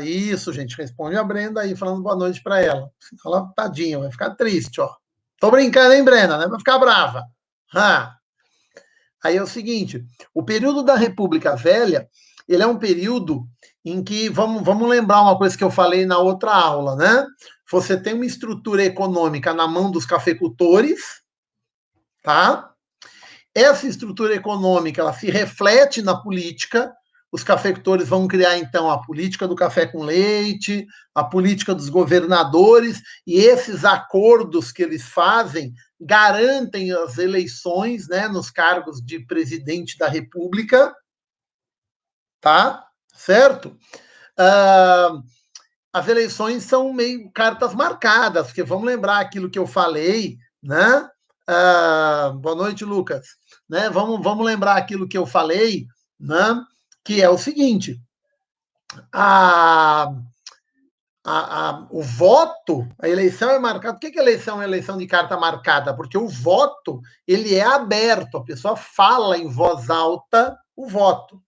Isso, gente, responde a Brenda aí, falando boa noite para ela. Ela, tadinha, vai ficar triste, ó. Tô brincando, hein, Brenda, né? Vai ficar brava. Aí é o seguinte, o período da República Velha, ele é um período em que, vamos lembrar uma coisa que eu falei na outra aula, né? Você tem uma estrutura econômica na mão dos cafeicultores, tá? Essa estrutura econômica, ela se reflete na política. Os cafeicultores vão criar, então, a política do café com leite, a política dos governadores, e esses acordos que eles fazem garantem as eleições, né, nos cargos de presidente da República, tá? Certo? As eleições são meio cartas marcadas, porque vamos lembrar aquilo que eu falei, né? Boa noite, Lucas. Né? Vamos lembrar aquilo que eu falei, né? Que é o seguinte: o voto, a eleição é marcada. Por que a eleição é eleição de carta marcada? Porque o voto ele é aberto, a pessoa fala em voz alta o voto.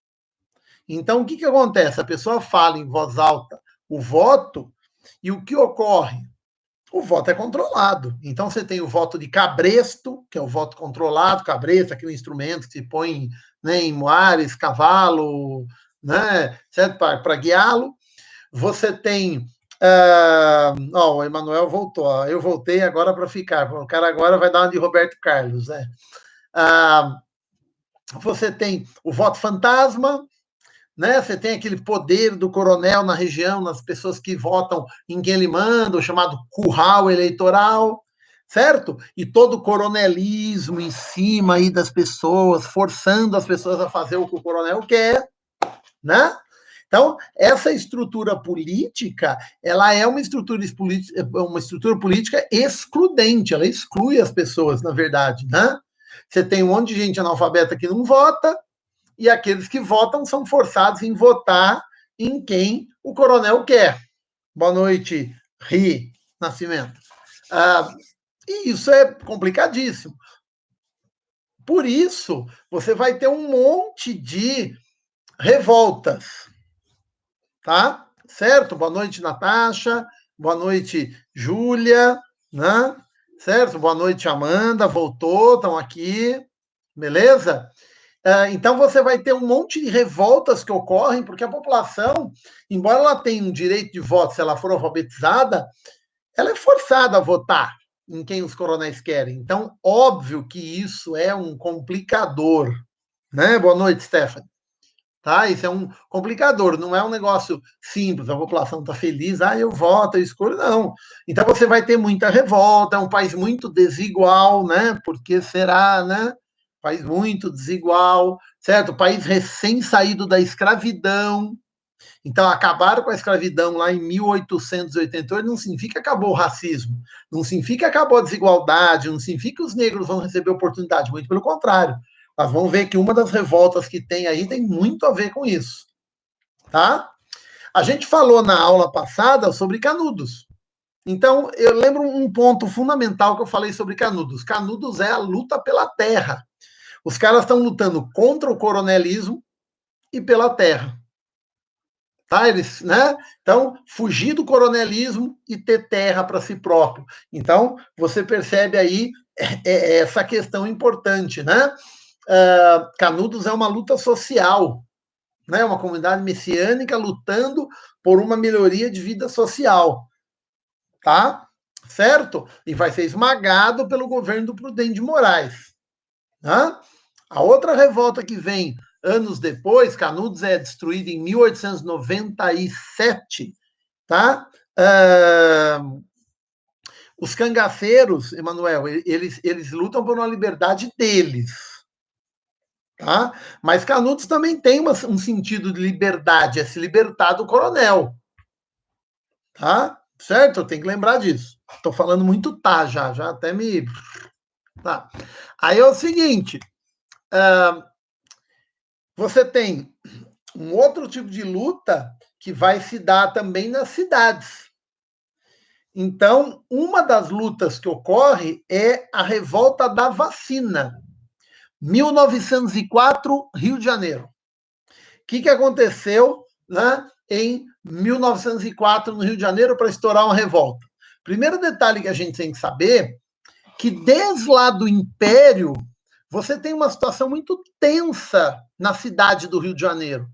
Então, o que acontece? A pessoa fala em voz alta o voto, e o que ocorre? O voto é controlado. Então, você tem o voto de cabresto, que é o voto controlado, cabresto, aquele instrumento que se põe, né, em moares, cavalo, né, certo? Para guiá-lo. Você tem. O Emanuel voltou. Ó, eu voltei agora para ficar. O cara agora vai dar uma de Roberto Carlos. Né? Você tem o voto fantasma, né? Você tem aquele poder do coronel na região, nas pessoas que votam em quem ele manda, o chamado curral eleitoral, certo? E todo o coronelismo em cima aí das pessoas, forçando as pessoas a fazer o que o coronel quer, né? Então, essa estrutura política, ela é uma estrutura política excludente, ela exclui as pessoas, na verdade, né? Você tem um monte de gente analfabeta que não vota, e aqueles que votam são forçados em votar em quem o coronel quer. Boa noite, Ri Nascimento. E isso é complicadíssimo. Por isso, você vai ter um monte de revoltas, tá? Certo? Boa noite, Natasha. Boa noite, Júlia, né? Certo? Boa noite, Amanda. Voltou, estão aqui. Beleza? Então, você vai ter um monte de revoltas que ocorrem, porque a população, embora ela tenha um direito de voto, se ela for alfabetizada, ela é forçada a votar em quem os coronéis querem. Então, óbvio que isso é um complicador. Né? Boa noite, Stephanie. Tá? Isso é um complicador, não é um negócio simples, a população está feliz, eu voto, eu escolho, não. Então, você vai ter muita revolta, é um país muito desigual, né? Porque será, né? País muito desigual, certo? País recém-saído da escravidão. Então, acabaram com a escravidão lá em 1888 não significa que acabou o racismo, não significa que acabou a desigualdade, não significa que os negros vão receber oportunidade, muito pelo contrário. Nós vamos ver que uma das revoltas que tem aí tem muito a ver com isso, tá? A gente falou na aula passada sobre Canudos. Então, eu lembro um ponto fundamental que eu falei sobre Canudos. Canudos é a luta pela terra. Os caras estão lutando contra o coronelismo e pela terra. Tá? Eles, né? Então, fugir do coronelismo e ter terra para si próprio. Então, você percebe aí essa questão importante, né? Canudos é uma luta social, né? Uma comunidade messiânica lutando por uma melhoria de vida social, tá? Certo? E vai ser esmagado pelo governo do Prudente de Moraes. Tá? A outra revolta que vem anos depois, Canudos é destruído em 1897, tá? Os cangaceiros, Emanuel, eles lutam por uma liberdade deles, tá? Mas Canudos também tem um sentido de liberdade, é se libertar do coronel, tá? Certo? Eu tenho que lembrar disso. Estou falando muito já até me... Tá. Aí é o seguinte, você tem um outro tipo de luta que vai se dar também nas cidades. Então, uma das lutas que ocorre é a revolta da vacina. 1904, Rio de Janeiro. O que aconteceu, né, em 1904, no Rio de Janeiro, para estourar uma revolta. Primeiro detalhe que a gente tem que saber, que desde lá do Império, você tem uma situação muito tensa na cidade do Rio de Janeiro.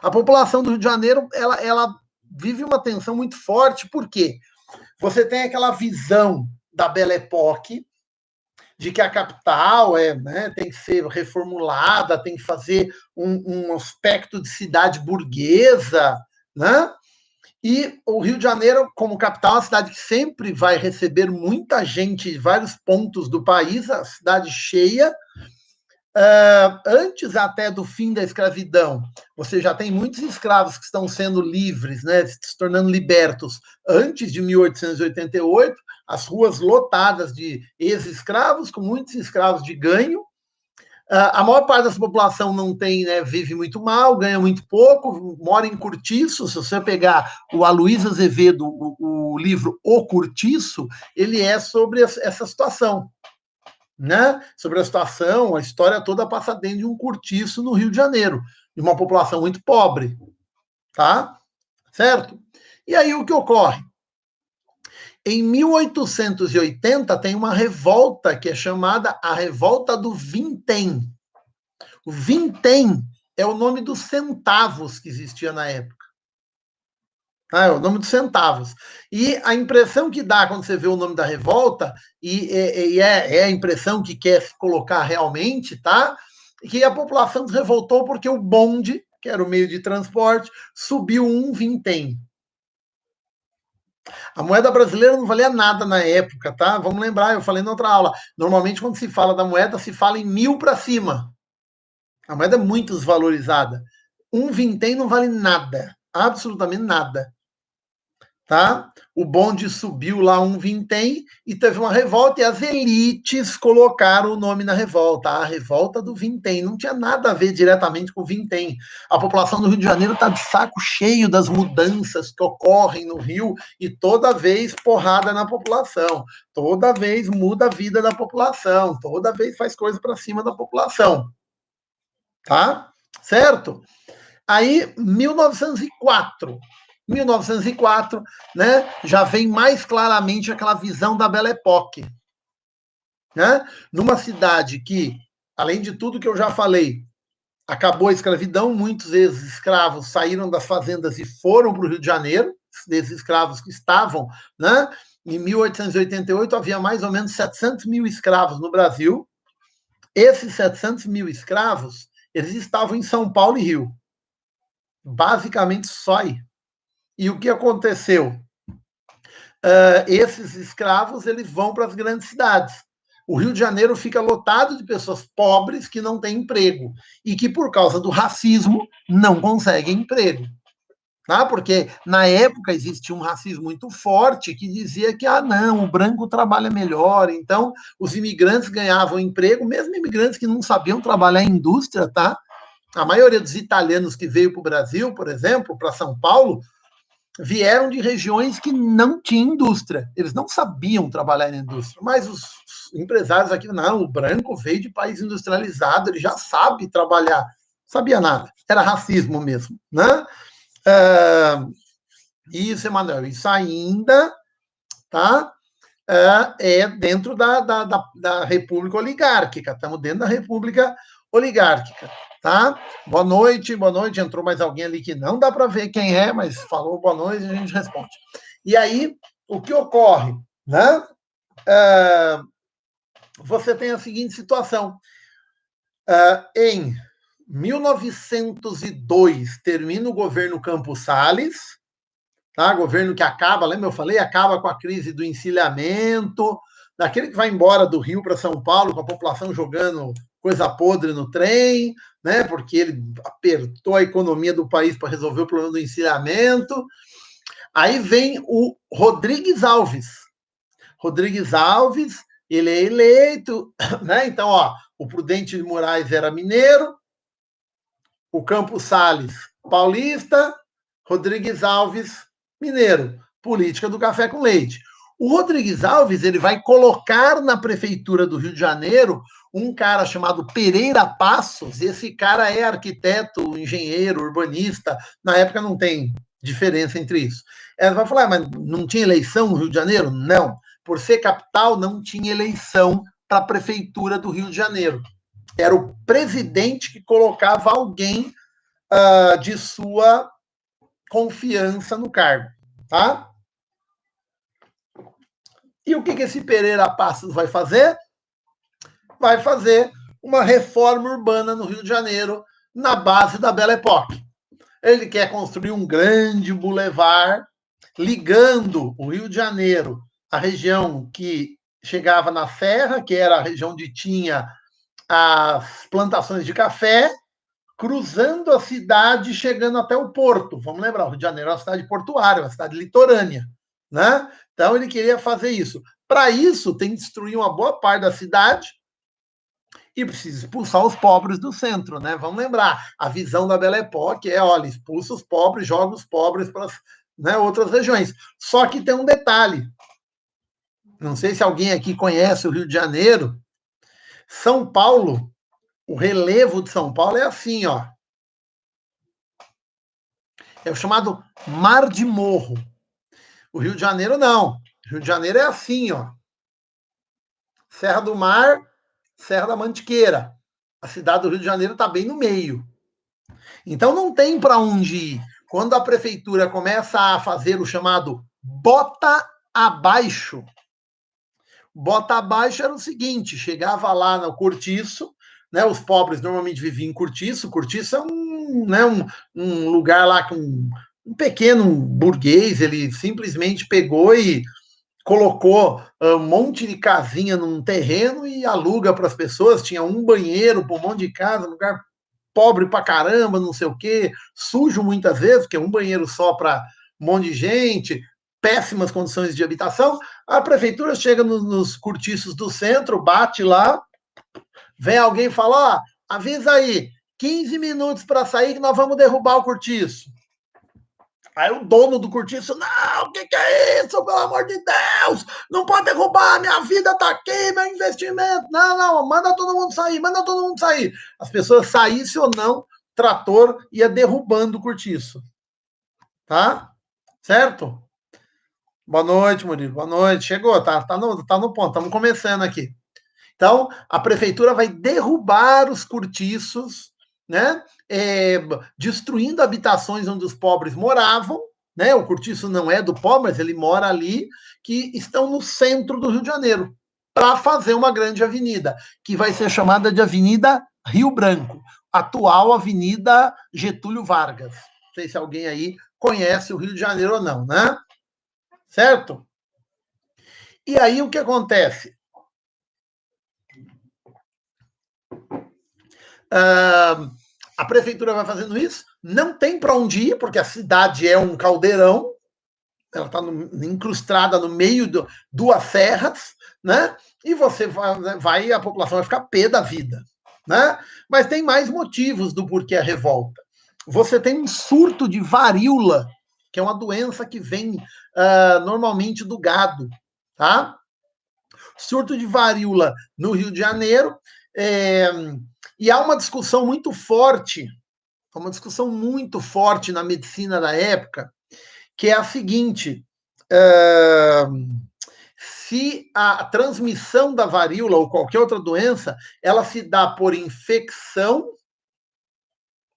A população do Rio de Janeiro, ela vive uma tensão muito forte, por quê? Você tem aquela visão da Belle Époque, de que a capital tem que ser reformulada, tem que fazer um aspecto de cidade burguesa, né? E o Rio de Janeiro, como capital, é uma cidade que sempre vai receber muita gente de vários pontos do país, a cidade cheia. Antes até do fim da escravidão, você já tem muitos escravos que estão sendo livres, né, se tornando libertos antes de 1888, as ruas lotadas de ex-escravos, com muitos escravos de ganho. A maior parte dessa população não tem, né, vive muito mal, ganha muito pouco, mora em cortiço. Se você pegar o Aloysio Azevedo, o livro O Cortiço, ele é sobre essa situação, né? Sobre a situação, a história toda passa dentro de um cortiço no Rio de Janeiro, de uma população muito pobre, tá? Certo? E aí o que ocorre? Em 1880 tem uma revolta que é chamada a Revolta do Vintém. O vintém é o nome dos centavos que existia na época. É o nome dos centavos. E a impressão que dá quando você vê o nome da revolta, é a impressão que quer se colocar realmente, tá? Que a população se revoltou porque o bonde, que era o meio de transporte, subiu um vintém. A moeda brasileira não valia nada na época, tá? Vamos lembrar, eu falei na outra aula. Normalmente, quando se fala da moeda, se fala em 1.000 para cima. A moeda é muito desvalorizada. Um vintém não vale nada, absolutamente nada. Tá? O bonde subiu lá um vintém e teve uma revolta e as elites colocaram o nome na revolta, a revolta do vintém. Não tinha nada a ver diretamente com o vintém. A população do Rio de Janeiro está de saco cheio das mudanças que ocorrem no Rio e toda vez porrada na população, toda vez muda a vida da população, toda vez faz coisa para cima da população. Tá? Certo? Aí, 1904, né, já vem mais claramente aquela visão da Belle Époque, né? Numa cidade que, além de tudo que eu já falei, acabou a escravidão, muitos ex-escravos saíram das fazendas e foram para o Rio de Janeiro, esses escravos que estavam, né? Em 1888 havia mais ou menos 700 mil escravos no Brasil. Esses 700 mil escravos, eles estavam em São Paulo e Rio. Basicamente só aí. E o que aconteceu? Esses escravos eles vão para as grandes cidades. O Rio de Janeiro fica lotado de pessoas pobres que não têm emprego e que, por causa do racismo, não conseguem emprego. Tá? Porque, na época, existia um racismo muito forte que dizia que, não, o branco trabalha melhor. Então, os imigrantes ganhavam emprego, mesmo imigrantes que não sabiam trabalhar em indústria, tá? A maioria dos italianos que veio para o Brasil, por exemplo, para São Paulo, vieram de regiões que não tinham indústria. Eles não sabiam trabalhar na indústria. Mas os empresários aqui, não, o branco veio de país industrializado, ele já sabe trabalhar. Não sabia nada. Era racismo mesmo, né? Isso, Emanuel, isso ainda, tá? É dentro da República Oligárquica. Estamos dentro da República Oligárquica. Tá? Boa noite. Entrou mais alguém ali que não dá para ver quem é, mas falou boa noite e a gente responde. E aí, o que ocorre? Né? Você tem a seguinte situação. Em 1902, termina o governo Campos Salles, tá? Governo que acaba, lembra eu falei? Acaba com a crise do encilhamento, daquele que vai embora do Rio para São Paulo, com a população jogando coisa podre no trem, né? Porque ele apertou a economia do país para resolver o problema do encilhamento. Aí vem o Rodrigues Alves. Rodrigues Alves, ele é eleito, né? Então, ó, o Prudente de Moraes era mineiro, o Campos Salles paulista, Rodrigues Alves mineiro. Política do café com leite. O Rodrigues Alves ele vai colocar na prefeitura do Rio de Janeiro um cara chamado Pereira Passos. Esse cara é arquiteto, engenheiro, urbanista. Na época não tem diferença entre isso. Ela vai falar, mas não tinha eleição no Rio de Janeiro? Não. Por ser capital, não tinha eleição para a prefeitura do Rio de Janeiro. Era o presidente que colocava alguém de sua confiança no cargo, tá? E o que esse Pereira Passos vai fazer? Vai fazer uma reforma urbana no Rio de Janeiro, na base da Belle Époque. Ele quer construir um grande bulevar ligando o Rio de Janeiro à região que chegava na Serra, que era a região onde tinha as plantações de café, cruzando a cidade, chegando até o porto. Vamos lembrar, o Rio de Janeiro é uma cidade portuária, uma cidade litorânea, né? Então ele queria fazer isso. Para isso, tem que destruir uma boa parte da cidade e precisa expulsar os pobres do centro, né? Vamos lembrar, a visão da Belle Époque é, olha, expulsa os pobres, joga os pobres para outras regiões. Só que tem um detalhe, não sei se alguém aqui conhece o Rio de Janeiro, São Paulo, o relevo de São Paulo é assim, ó. É o chamado Mar de Morro. O Rio de Janeiro não. O Rio de Janeiro é assim, ó. Serra do Mar, Serra da Mantiqueira. A cidade do Rio de Janeiro está bem no meio. Então não tem para onde ir. Quando a prefeitura começa a fazer o chamado bota abaixo, bota abaixo era o seguinte, chegava lá no cortiço, né, os pobres normalmente viviam em cortiço é um lugar lá com um pequeno burguês, ele simplesmente pegou e colocou um monte de casinha num terreno e aluga para as pessoas, tinha um banheiro para um monte de casa, um lugar pobre pra caramba, não sei o quê, sujo muitas vezes, porque é um banheiro só para um monte de gente, péssimas condições de habitação. A prefeitura chega nos cortiços do centro, bate lá, vem alguém e fala, ó, avisa aí, 15 minutos para sair que nós vamos derrubar o cortiço. Aí o dono do cortiço, não, o que é isso, pelo amor de Deus? Não pode derrubar, minha vida tá aqui, meu investimento. Não, manda todo mundo sair, manda todo mundo sair. As pessoas saíssem ou não, o trator ia derrubando o cortiço. Tá? Certo? Boa noite, Murilo. Boa noite. Chegou, tá no ponto. Estamos começando aqui. Então, a prefeitura vai derrubar os cortiços, né? Destruindo habitações onde os pobres moravam, né? O cortiço não é do pobre, mas ele mora ali, que estão no centro do Rio de Janeiro, para fazer uma grande avenida, que vai ser chamada de Avenida Rio Branco, atual Avenida Getúlio Vargas. Não sei se alguém aí conhece o Rio de Janeiro ou não, né? Certo? E aí o que acontece? A prefeitura vai fazendo isso, não tem para onde ir, porque a cidade é um caldeirão, ela está incrustada no meio de duas serras, né? E você vai, a população vai ficar pé da vida, né? Mas tem mais motivos do porquê a revolta. Você tem um surto de varíola, que é uma doença que vem normalmente do gado, tá? Surto de varíola no Rio de Janeiro, e há uma discussão muito forte na medicina da época, que é a seguinte: se a transmissão da varíola ou qualquer outra doença, ela se dá por infecção,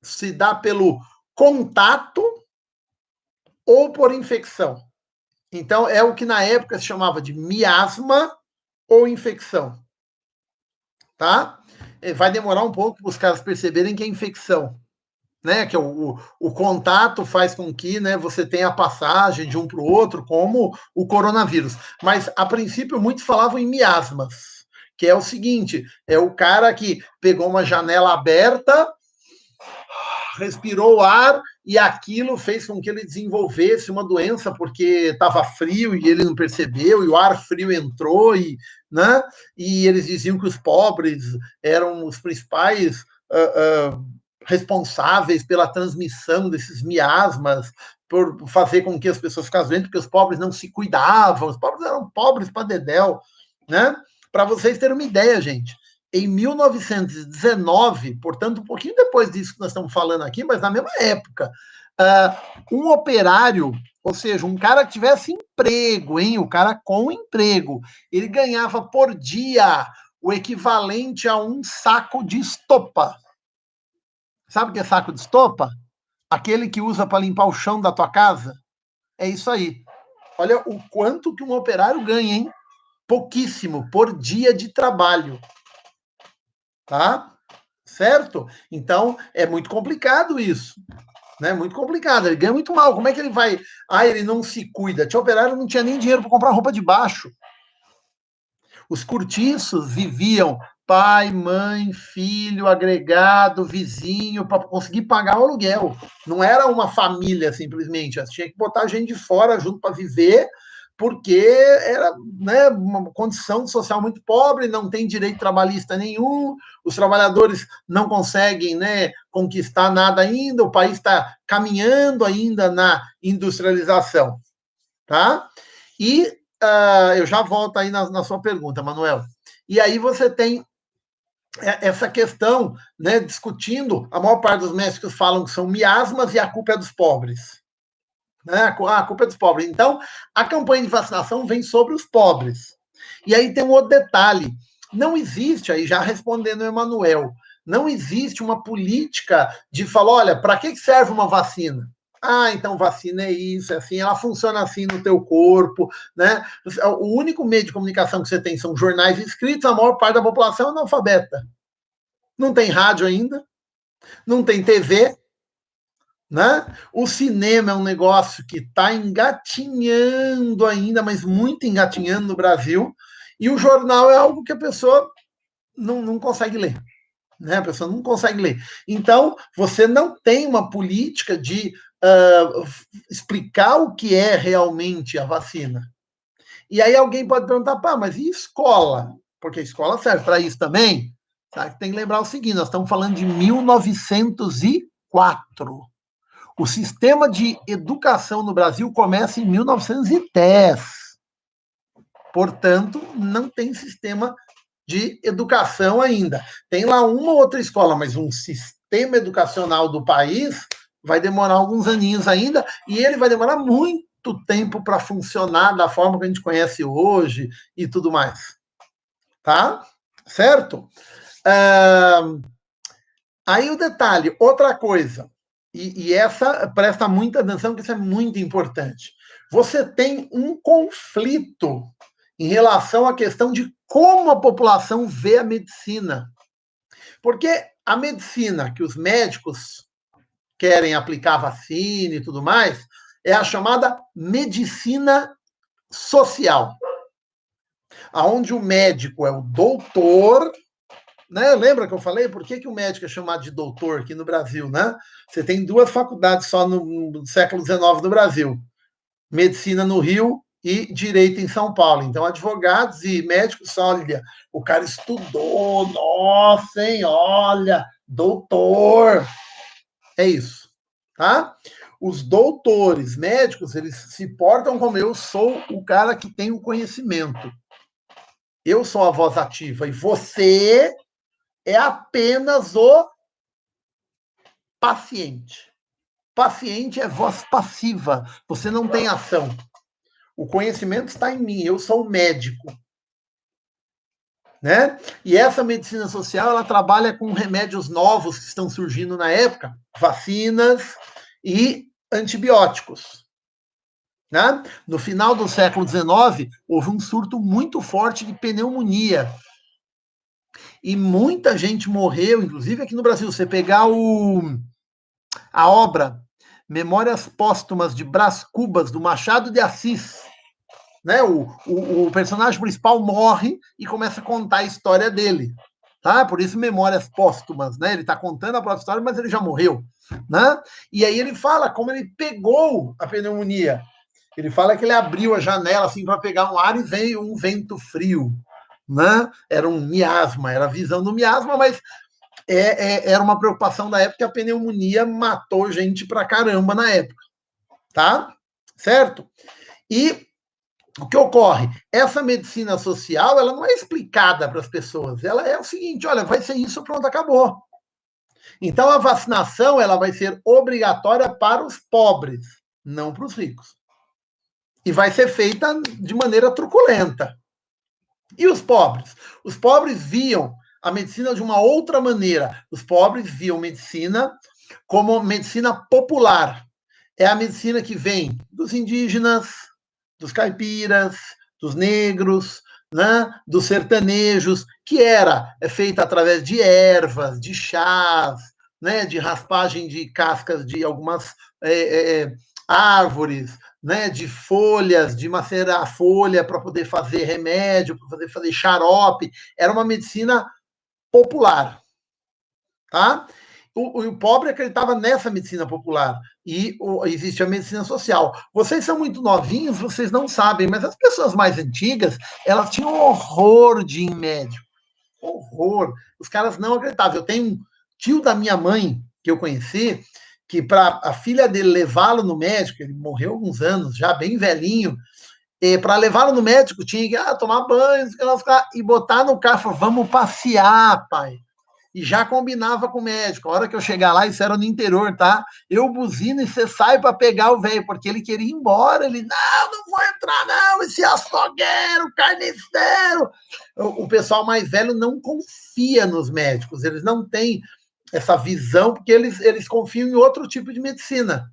se dá pelo contato ou por infecção. Então, é o que na época se chamava de miasma ou infecção. Tá? Vai demorar um pouco para os caras perceberem que é infecção. Né, que o contato faz com que, né, você tenha a passagem de um para o outro, como o coronavírus. Mas, a princípio, muitos falavam em miasmas, que é o seguinte, é o cara que pegou uma janela aberta, respirou o ar e aquilo fez com que ele desenvolvesse uma doença porque estava frio e ele não percebeu, e o ar frio entrou, né, e eles diziam que os pobres eram os principais responsáveis pela transmissão desses miasmas, por fazer com que as pessoas ficassem doentes, porque os pobres não se cuidavam, os pobres eram pobres para dedéu, né? Para vocês terem uma ideia, gente, em 1919, portanto, um pouquinho depois disso que nós estamos falando aqui, mas na mesma época, Um operário, ou seja, um cara que tivesse emprego, hein? O cara com emprego, ele ganhava por dia o equivalente a um saco de estopa. Sabe o que é saco de estopa? Aquele que usa para limpar o chão da tua casa. É isso aí. Olha o quanto que um operário ganha, hein? Pouquíssimo por dia de trabalho. Tá? Certo? Então, é muito complicado isso. Né? Muito complicado. Ele ganha muito mal. Como é que ele vai... Ah, ele não se cuida. Tinha operário, não tinha nem dinheiro para comprar roupa de baixo. Os cortiços viviam pai, mãe, filho, agregado, vizinho, para conseguir pagar o aluguel. Não era uma família, simplesmente. Tinha que botar gente de fora junto para viver, porque era, né, uma condição social muito pobre, não tem direito trabalhista nenhum, os trabalhadores não conseguem, né, conquistar nada ainda, o país está caminhando ainda na industrialização. Tá? E eu já volto aí na sua pergunta, Manuel. E aí você tem essa questão, né, discutindo, a maior parte dos médicos falam que são miasmas e a culpa é dos pobres. Né? A culpa é dos pobres. Então, a campanha de vacinação vem sobre os pobres. E aí tem um outro detalhe. Não existe, aí já respondendo o Emanuel, não existe uma política de falar, olha, para que serve uma vacina? Ah, então vacina é isso, é assim, ela funciona assim no teu corpo, né? O único meio de comunicação que você tem são jornais escritos, a maior parte da população é analfabeta. Não tem rádio ainda, não tem TV, né? O cinema é um negócio que está engatinhando ainda, mas muito engatinhando no Brasil, e o jornal é algo que a pessoa não consegue ler. Né? A pessoa não consegue ler. Então, você não tem uma política de explicar o que é realmente a vacina. E aí alguém pode perguntar, pá, mas e escola? Porque a escola serve para isso também. Sabe? Tem que lembrar o seguinte, nós estamos falando de 1904. O sistema de educação no Brasil começa em 1910. Portanto, não tem sistema de educação ainda. Tem lá uma ou outra escola, mas um sistema educacional do país vai demorar alguns aninhos ainda, e ele vai demorar muito tempo para funcionar da forma que a gente conhece hoje e tudo mais. Tá? Certo? Aí o detalhe, outra coisa, e essa presta muita atenção, que isso é muito importante. Você tem um conflito em relação à questão de como a população vê a medicina. Porque a medicina que os médicos querem aplicar vacina e tudo mais é a chamada medicina social, aonde o médico é o doutor, né? Lembra que eu falei por que o médico é chamado de doutor aqui no Brasil, né? Você tem duas faculdades só no século XIX no Brasil, medicina no Rio e direito em São Paulo. Então, advogados e médicos, olha, o cara estudou, nossa, hein, olha, doutor. É isso, tá? Os doutores médicos, eles se portam como eu sou o cara que tem o conhecimento. Eu sou a voz ativa e você é apenas o paciente. Paciente é voz passiva, você não tem ação. O conhecimento está em mim, eu sou o médico. Né? E essa medicina social, ela trabalha com remédios novos que estão surgindo na época, vacinas e antibióticos. Né? No final do século XIX, houve um surto muito forte de pneumonia. E muita gente morreu, inclusive aqui no Brasil. Você pegar a obra Memórias Póstumas de Brás Cubas, do Machado de Assis, né? O personagem principal morre e começa a contar a história dele. Tá? Por isso, Memórias Póstumas. Né? Ele está contando a própria história, mas ele já morreu. Né? E aí ele fala como ele pegou a pneumonia. Ele fala que ele abriu a janela assim para pegar um ar e veio um vento frio. Né? Era um miasma, era a visão do miasma, mas era uma preocupação da época, que a pneumonia matou gente pra caramba na época. Tá? Certo? E o que ocorre? Essa medicina social, ela não é explicada para as pessoas. Ela é o seguinte, olha, vai ser isso, pronto, acabou. Então, a vacinação ela vai ser obrigatória para os pobres, não para os ricos. E vai ser feita de maneira truculenta. E os pobres? Os pobres viam a medicina de uma outra maneira. Os pobres viam medicina como medicina popular. É a medicina que vem dos indígenas, dos caipiras, dos negros, né, dos sertanejos, que é feita através de ervas, de chás, né, de raspagem de cascas de algumas árvores, né, de folhas, de macerar a folha para poder fazer remédio, para poder fazer xarope. Era uma medicina popular, tá? O pobre acreditava nessa medicina popular e existe a medicina social. Vocês são muito novinhos, vocês não sabem, mas as pessoas mais antigas, elas tinham horror de ir em médico. Horror. Os caras não acreditavam. Eu tenho um tio da minha mãe, que eu conheci, que para a filha dele levá-lo no médico, ele morreu há alguns anos, já bem velhinho, e para levá-lo no médico tinha que tomar banho e botar no carro, falar, vamos passear, pai. E já combinava com o médico. A hora que eu chegar lá, isso era no interior, tá? Eu buzino e você sai para pegar o velho, porque ele queria ir embora. Ele, não vou entrar, não, esse açougueiro, carniceiro. O pessoal mais velho não confia nos médicos, eles não têm essa visão, porque eles confiam em outro tipo de medicina.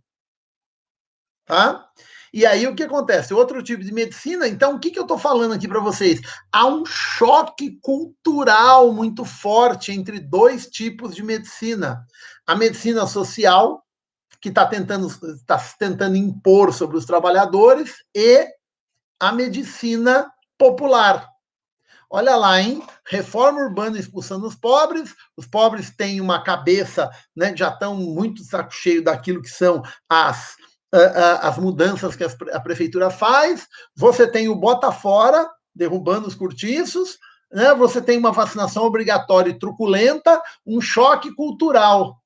Tá? E aí o que acontece? Outro tipo de medicina, então o que eu estou falando aqui para vocês? Há um choque cultural muito forte entre dois tipos de medicina. A medicina social, que está tentando impor sobre os trabalhadores, e a medicina popular. Olha lá, hein? Reforma urbana expulsando os pobres têm uma cabeça, né, já estão muito saco cheio daquilo que são as mudanças que a prefeitura faz, você tem o bota fora, derrubando os cortiços, né? Você tem uma vacinação obrigatória e truculenta, um choque cultural.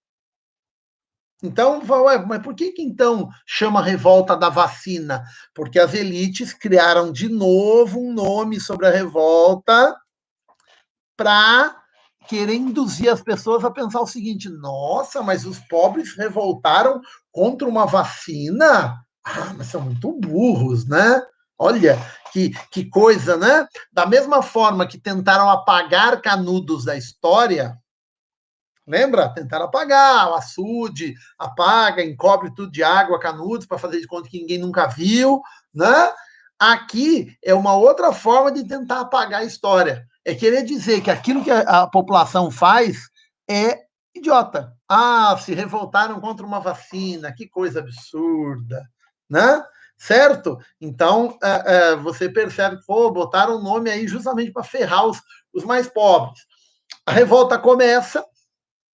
Então, mas por que então chama revolta da vacina? Porque as elites criaram de novo um nome sobre a revolta para querer induzir as pessoas a pensar o seguinte: nossa, mas os pobres revoltaram contra uma vacina? Ah, mas são muito burros, né? Olha que coisa, né? Da mesma forma que tentaram apagar Canudos da história, lembra? Tentaram apagar, o açude apaga, encobre tudo de água, Canudos, para fazer de conta que ninguém nunca viu, né? Aqui é uma outra forma de tentar apagar a história. É querer dizer que aquilo que a população faz é idiota. Ah, se revoltaram contra uma vacina, que coisa absurda, né? Certo? Então, você percebe que, botaram o nome aí justamente para ferrar os mais pobres. A revolta começa,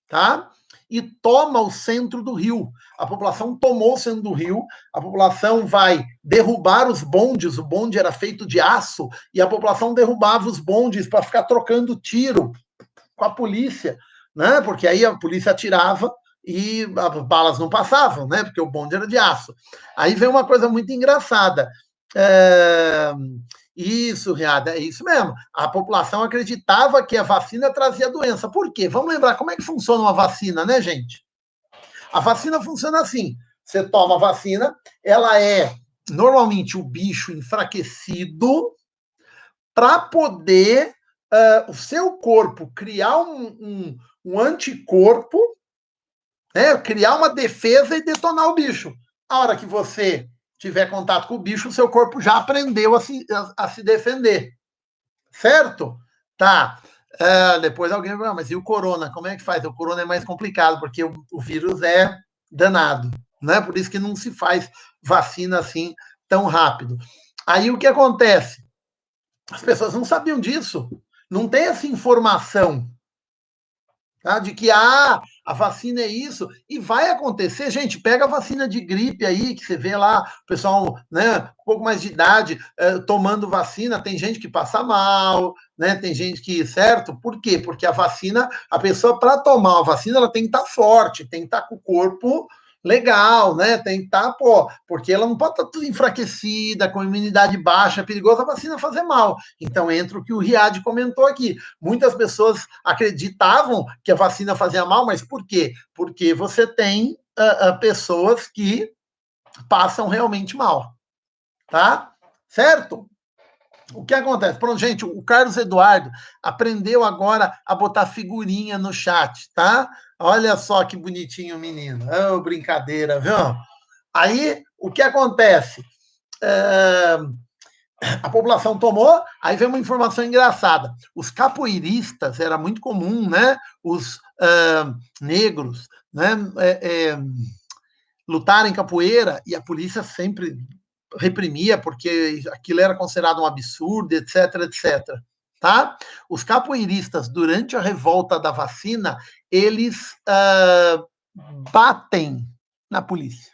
tá? E toma o centro do Rio. A população tomou o centro do Rio, a população vai derrubar os bondes, o bonde era feito de aço, e a população derrubava os bondes para ficar trocando tiro com a polícia, né? Porque aí a polícia atirava e as balas não passavam, né? Porque o bonde era de aço. Aí vem uma coisa muito engraçada. Isso, Riada, é isso mesmo. A população acreditava que a vacina trazia doença. Por quê? Vamos lembrar como é que funciona uma vacina, né, gente? A vacina funciona assim: você toma a vacina, ela é normalmente o bicho enfraquecido para poder o seu corpo criar um anticorpo, né, criar uma defesa e detonar o bicho. A hora que você tiver contato com o bicho, o seu corpo já aprendeu a se defender. Certo? Tá. Depois alguém vai, mas e o corona? Como é que faz? O corona é mais complicado, porque o vírus é danado, né? Por isso que não se faz vacina assim tão rápido. Aí o que acontece? As pessoas não sabiam disso. Não tem essa informação. Tá? De que a vacina é isso, e vai acontecer, gente, pega a vacina de gripe aí, que você vê lá, o pessoal, né, um pouco mais de idade, tomando vacina, tem gente que passa mal, né, tem gente que, certo? Por quê? Porque a vacina, a pessoa, para tomar a vacina, ela tem que estar forte, tem que estar com o corpo, legal, né? Tem que estar, pô, porque ela não pode estar tudo enfraquecida, com imunidade baixa, é perigoso a vacina fazer mal. Então entra o que o Riad comentou aqui. Muitas pessoas acreditavam que a vacina fazia mal, mas por quê? Porque você tem pessoas que passam realmente mal, tá? Certo? O que acontece? Pronto, gente, o Carlos Eduardo aprendeu agora a botar figurinha no chat, tá? Olha só que bonitinho o menino. Oh, brincadeira, viu? Aí, o que acontece? É, a população tomou, aí vem uma informação engraçada. Os capoeiristas, era muito comum, né? Os negros, né? Lutarem capoeira, e a polícia sempre reprimia, porque aquilo era considerado um absurdo, etc, etc. Tá? Os capoeiristas, durante a revolta da vacina, eles batem na polícia.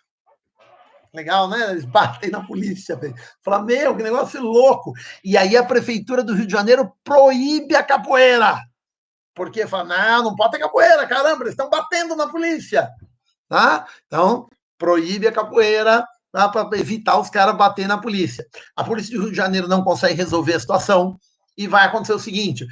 Legal, né? Eles batem na polícia. Fala, meu, que negócio louco. E aí a prefeitura do Rio de Janeiro proíbe a capoeira. Porque fala, não pode ter capoeira, caramba, eles estão batendo na polícia. Tá? Então, proíbe a capoeira, tá? Para evitar os caras bater na polícia. A polícia do Rio de Janeiro não consegue resolver a situação e vai acontecer o seguinte: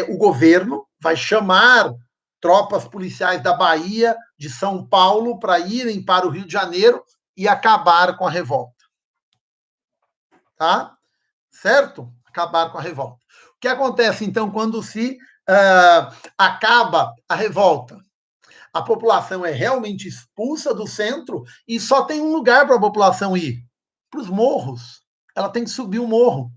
o governo vai chamar tropas policiais da Bahia, de São Paulo, para irem para o Rio de Janeiro e acabar com a revolta. Tá? Certo? Acabar com a revolta. O que acontece, então, quando se acaba a revolta? A população é realmente expulsa do centro e só tem um lugar para a população ir, para os morros. Ela tem que subir o morro.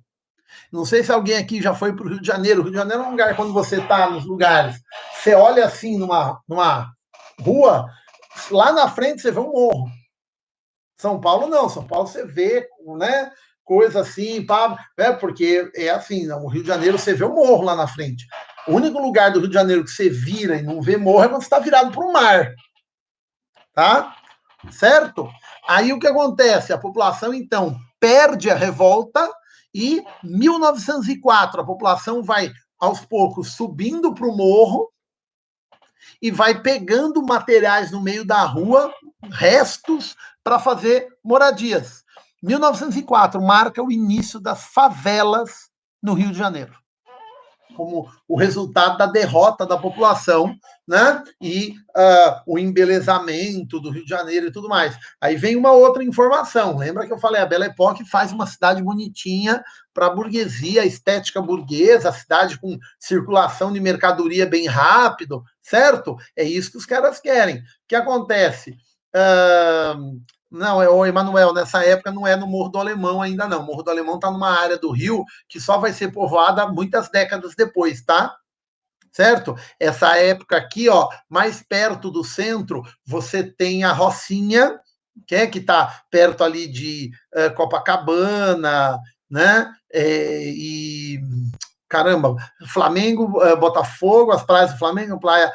Não sei se alguém aqui já foi para o Rio de Janeiro. O Rio de Janeiro é um lugar, quando você está nos lugares, você olha assim numa rua, lá na frente você vê um morro. São Paulo não, São Paulo você vê, né, coisa assim, pá, porque é assim, no Rio de Janeiro você vê o morro lá na frente. O único lugar do Rio de Janeiro que você vira e não vê morro é quando você está virado para o mar. Tá? Certo? Aí o que acontece? A população, então, perde a revolta e, 1904, a população vai, aos poucos, subindo para o morro e vai pegando materiais no meio da rua, restos, para fazer moradias. 1904 marca o início das favelas no Rio de Janeiro, como o resultado da derrota da população, né? E o embelezamento do Rio de Janeiro e tudo mais. Aí vem uma outra informação. Lembra que eu falei, a Belle Époque faz uma cidade bonitinha para a burguesia, a estética burguesa, a cidade com circulação de mercadoria bem rápido, certo? É isso que os caras querem. O que acontece? Não, o Emanuel, nessa época não é no Morro do Alemão ainda não. O Morro do Alemão está numa área do Rio que só vai ser povoada muitas décadas depois, tá? Certo? Essa época aqui, ó, mais perto do centro, você tem a Rocinha, que está perto ali de Copacabana, né? E caramba, Flamengo, Botafogo, as praias do Flamengo, praia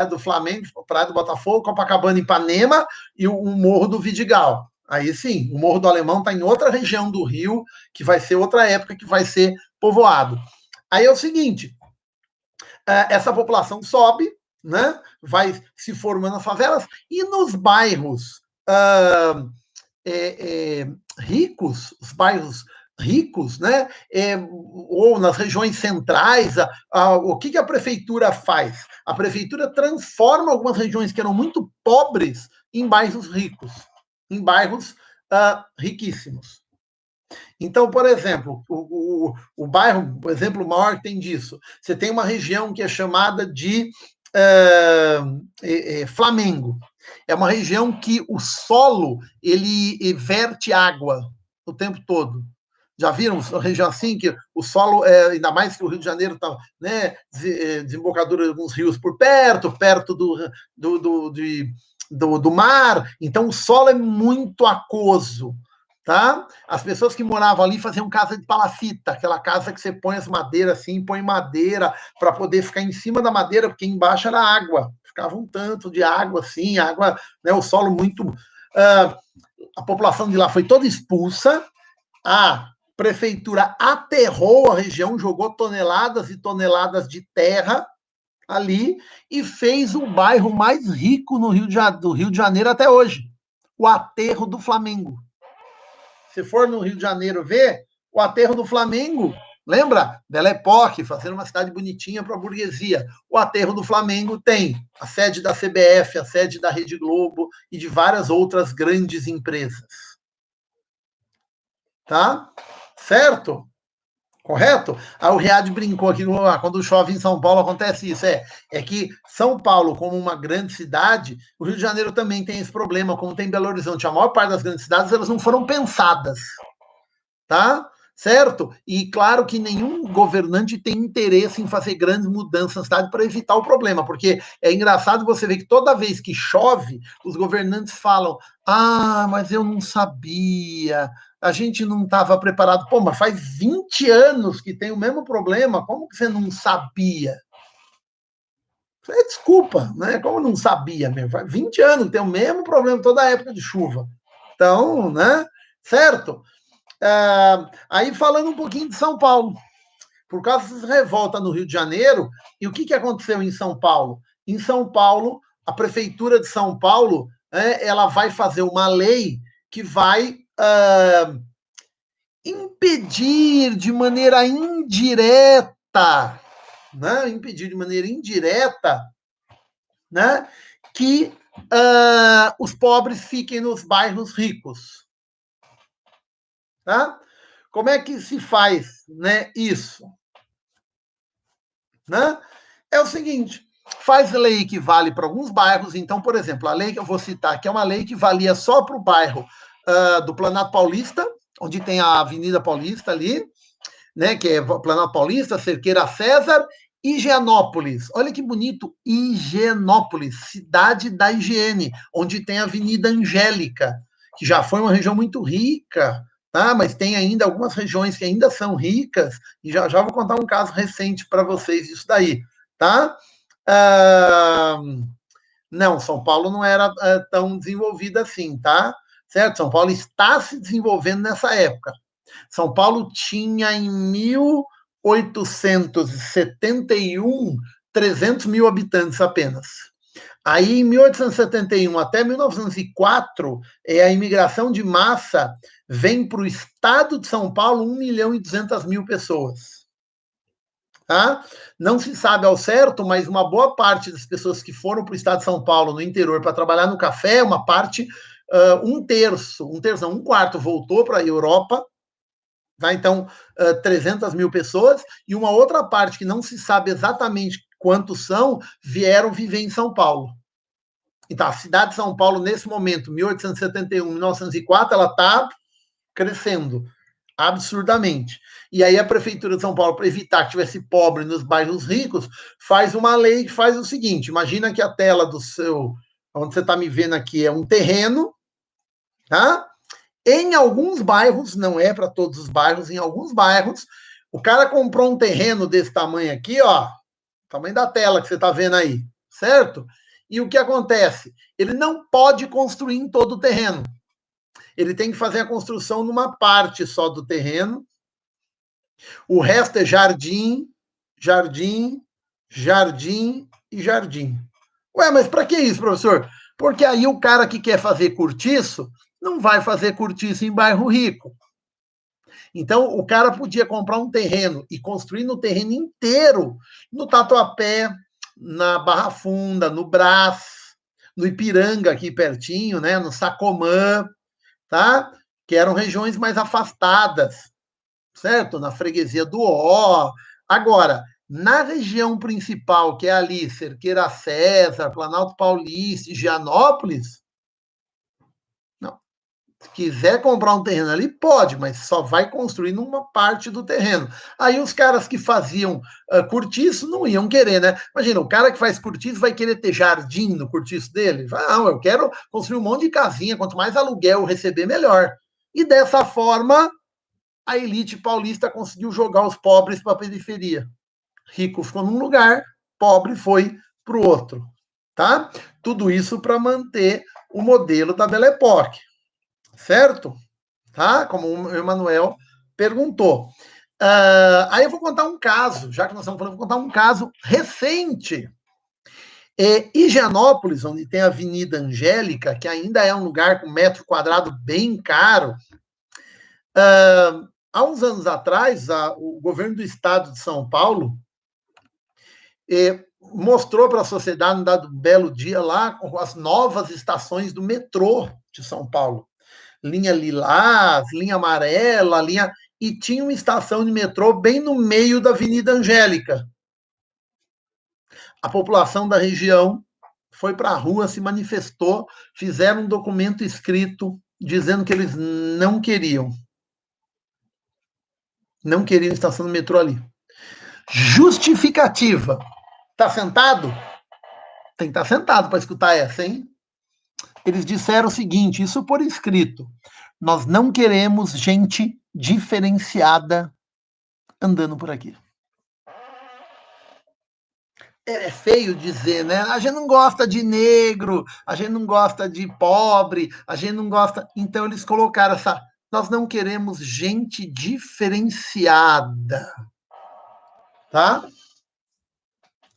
do Flamengo, praia do Botafogo, Copacabana, Ipanema e o Morro do Vidigal. Aí sim, o Morro do Alemão está em outra região do Rio, que vai ser outra época que vai ser povoado. Aí é o seguinte, essa população sobe, né, vai se formando nas favelas, e nos bairros ricos, os bairros ricos, né? Ou nas regiões centrais, o que a prefeitura faz? A prefeitura transforma algumas regiões que eram muito pobres em bairros ricos, em bairros riquíssimos. Então, por exemplo, o bairro, o exemplo maior que tem disso, você tem uma região que é chamada de Flamengo. É uma região que o solo ele verte água o tempo todo. Já viram uma região assim que o solo, ainda mais que o Rio de Janeiro está, né, desembocadura de alguns rios por perto do mar, então o solo é muito aquoso. Tá? As pessoas que moravam ali faziam casa de palafita, aquela casa que você põe as madeiras assim, põe madeira para poder ficar em cima da madeira, porque embaixo era água, ficava um tanto de água assim, água, né, o solo muito. A população de lá foi toda expulsa, a prefeitura aterrou a região, jogou toneladas e toneladas de terra, ali e fez o bairro mais rico do Rio de Janeiro até hoje, o Aterro do Flamengo. Se for no Rio de Janeiro ver, o Aterro do Flamengo, lembra? Belle Époque, fazendo uma cidade bonitinha para a burguesia. O Aterro do Flamengo tem a sede da CBF, a sede da Rede Globo e de várias outras grandes empresas. Tá? Certo? Correto? Aí o Riad brincou aqui, quando chove em São Paulo acontece isso. É que São Paulo, como uma grande cidade, o Rio de Janeiro também tem esse problema, como tem Belo Horizonte. A maior parte das grandes cidades, elas não foram pensadas. Tá? Certo? E claro que nenhum governante tem interesse em fazer grandes mudanças na cidade para evitar o problema, porque é engraçado você ver que toda vez que chove, os governantes falam: ah, mas eu não sabia, a gente não estava preparado. Pô, mas faz 20 anos que tem o mesmo problema, como que você não sabia? É desculpa, né? Como não sabia mesmo? Faz 20 anos que tem o mesmo problema toda a época de chuva. Então, né? Certo? Aí falando um pouquinho de São Paulo, por causa dessa revolta no Rio de Janeiro, e o que aconteceu em São Paulo? Em São Paulo, a prefeitura de São Paulo, ela vai fazer uma lei que vai impedir de maneira indireta, né? Impedir de maneira indireta, né? Que os pobres fiquem nos bairros ricos. Tá? Como é que se faz, né, isso? Né? É o seguinte, faz lei que vale para alguns bairros. Então, por exemplo, a lei que eu vou citar aqui é uma lei que valia só para o bairro do Planalto Paulista, onde tem a Avenida Paulista ali, né, que é Planalto Paulista, Cerqueira César, Higienópolis. Olha que bonito, Higienópolis, cidade da higiene, onde tem a Avenida Angélica, que já foi uma região muito rica, tá? Mas tem ainda algumas regiões que ainda são ricas, e já vou contar um caso recente para vocês disso daí, tá? Não, São Paulo não era tão desenvolvida assim, tá? Certo? São Paulo está se desenvolvendo nessa época. São Paulo tinha em 1871 300 mil habitantes apenas. Aí, em 1871 até 1904, a imigração de massa vem para o estado de São Paulo 1.200.000 pessoas. Tá? Não se sabe ao certo, mas uma boa parte das pessoas que foram para o estado de São Paulo, no interior, para trabalhar no café, uma parte, um quarto voltou para a Europa. Tá? Então, 300 mil pessoas, e uma outra parte que não se sabe exatamente quantos são, vieram viver em São Paulo. Então, a cidade de São Paulo, nesse momento, 1871, 1904, ela está crescendo absurdamente. E aí a Prefeitura de São Paulo, para evitar que tivesse pobre nos bairros ricos, faz uma lei que faz o seguinte, imagina que a tela do seu, onde você está me vendo aqui, é um terreno, tá? Em alguns bairros, não é para todos os bairros, em alguns bairros, o cara comprou um terreno desse tamanho aqui, ó, tamanho da tela que você está vendo aí, certo? E o que acontece? Ele não pode construir em todo o terreno. Ele tem que fazer a construção numa parte só do terreno. O resto é jardim, jardim, jardim e jardim. Ué, mas para que isso, professor? Porque aí o cara que quer fazer cortiço não vai fazer cortiço em bairro rico. Então, o cara podia comprar um terreno e construir no terreno inteiro, no Tatuapé, na Barra Funda, no Brás, no Ipiranga, aqui pertinho, né, no Sacomã, tá? Que eram regiões mais afastadas, certo? Na freguesia do Ó. Agora, na região principal, que é ali, Cerqueira César, Planalto Paulista, Higienópolis, não. Se quiser comprar um terreno ali, pode, mas só vai construir numa parte do terreno. Aí os caras que faziam cortiço não iam querer, né? Imagina, o cara que faz cortiço vai querer ter jardim no cortiço dele? Não, eu quero construir um monte de casinha, quanto mais aluguel eu receber, melhor. E dessa forma, a elite paulista conseguiu jogar os pobres para a periferia. Rico ficou num lugar, pobre foi para o outro. Tá? Tudo isso para manter o modelo da Belle Époque. Certo? Tá? Como o Emanuel perguntou. Aí eu vou contar um caso, já que nós estamos falando, vou contar um caso recente, Higienópolis, onde tem a Avenida Angélica, que ainda é um lugar com metro quadrado bem caro, há uns anos atrás, o governo do estado de São Paulo mostrou para a sociedade, num dado belo dia lá, as novas estações do metrô de São Paulo. Linha lilás, linha amarela, linha... E tinha uma estação de metrô bem no meio da Avenida Angélica. A população da região foi para a rua, se manifestou, fizeram um documento escrito dizendo que eles não queriam. Não queriam estação de metrô ali. Justificativa. Tá sentado? Tem que estar sentado para escutar essa, hein? Eles disseram o seguinte, isso por escrito: nós não queremos gente diferenciada andando por aqui. É feio dizer, né? A gente não gosta de negro, a gente não gosta de pobre, a gente não gosta... Então eles colocaram essa... Nós não queremos gente diferenciada. Tá?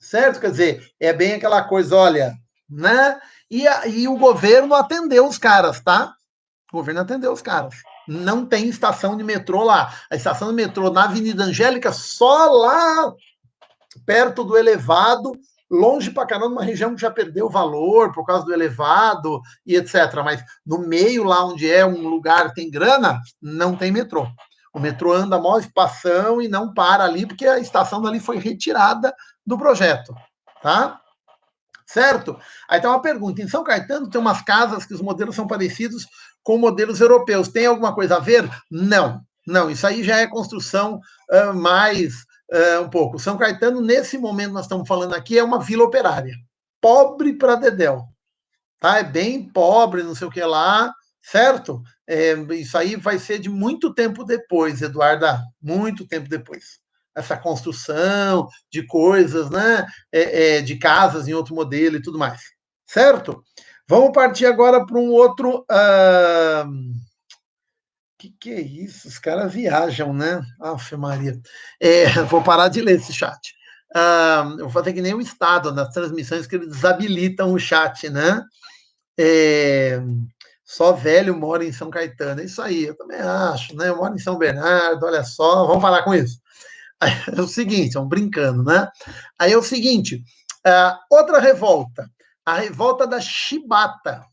Certo? Quer dizer, é bem aquela coisa, olha, né? E o governo atendeu os caras, tá? O governo atendeu os caras. Não tem estação de metrô lá. A estação de metrô na Avenida Angélica, só lá perto do elevado, longe pra caramba, uma região que já perdeu valor por causa do elevado e etc. Mas no meio, lá onde é um lugar que tem grana, não tem metrô. O metrô anda a maior espação e não para ali, porque a estação dali foi retirada do projeto. Tá? Certo? Aí tem uma pergunta. Em São Caetano tem umas casas que os modelos são parecidos com modelos europeus. Tem alguma coisa a ver? Não. Não, isso aí já é construção mais um pouco. São Caetano, nesse momento nós estamos falando aqui, é uma vila operária. Pobre para dedéu. Tá? É bem pobre, não sei o que lá, certo? Isso aí vai ser de muito tempo depois, Eduarda. Muito tempo depois. Essa construção de coisas, né? De casas em outro modelo e tudo mais. Certo? Vamos partir agora para um outro. Que é isso? Os caras viajam, né? Aff, Maria. Vou parar de ler esse chat. Eu vou fazer que nem o Estado, nas transmissões que eles desabilitam o chat, né? Só velho mora em São Caetano. É isso aí, eu também acho, né? Eu moro em São Bernardo, olha só, vamos falar com isso. Aí, é o seguinte, vamos brincando, né? Aí é o seguinte, outra revolta, a revolta da chibata.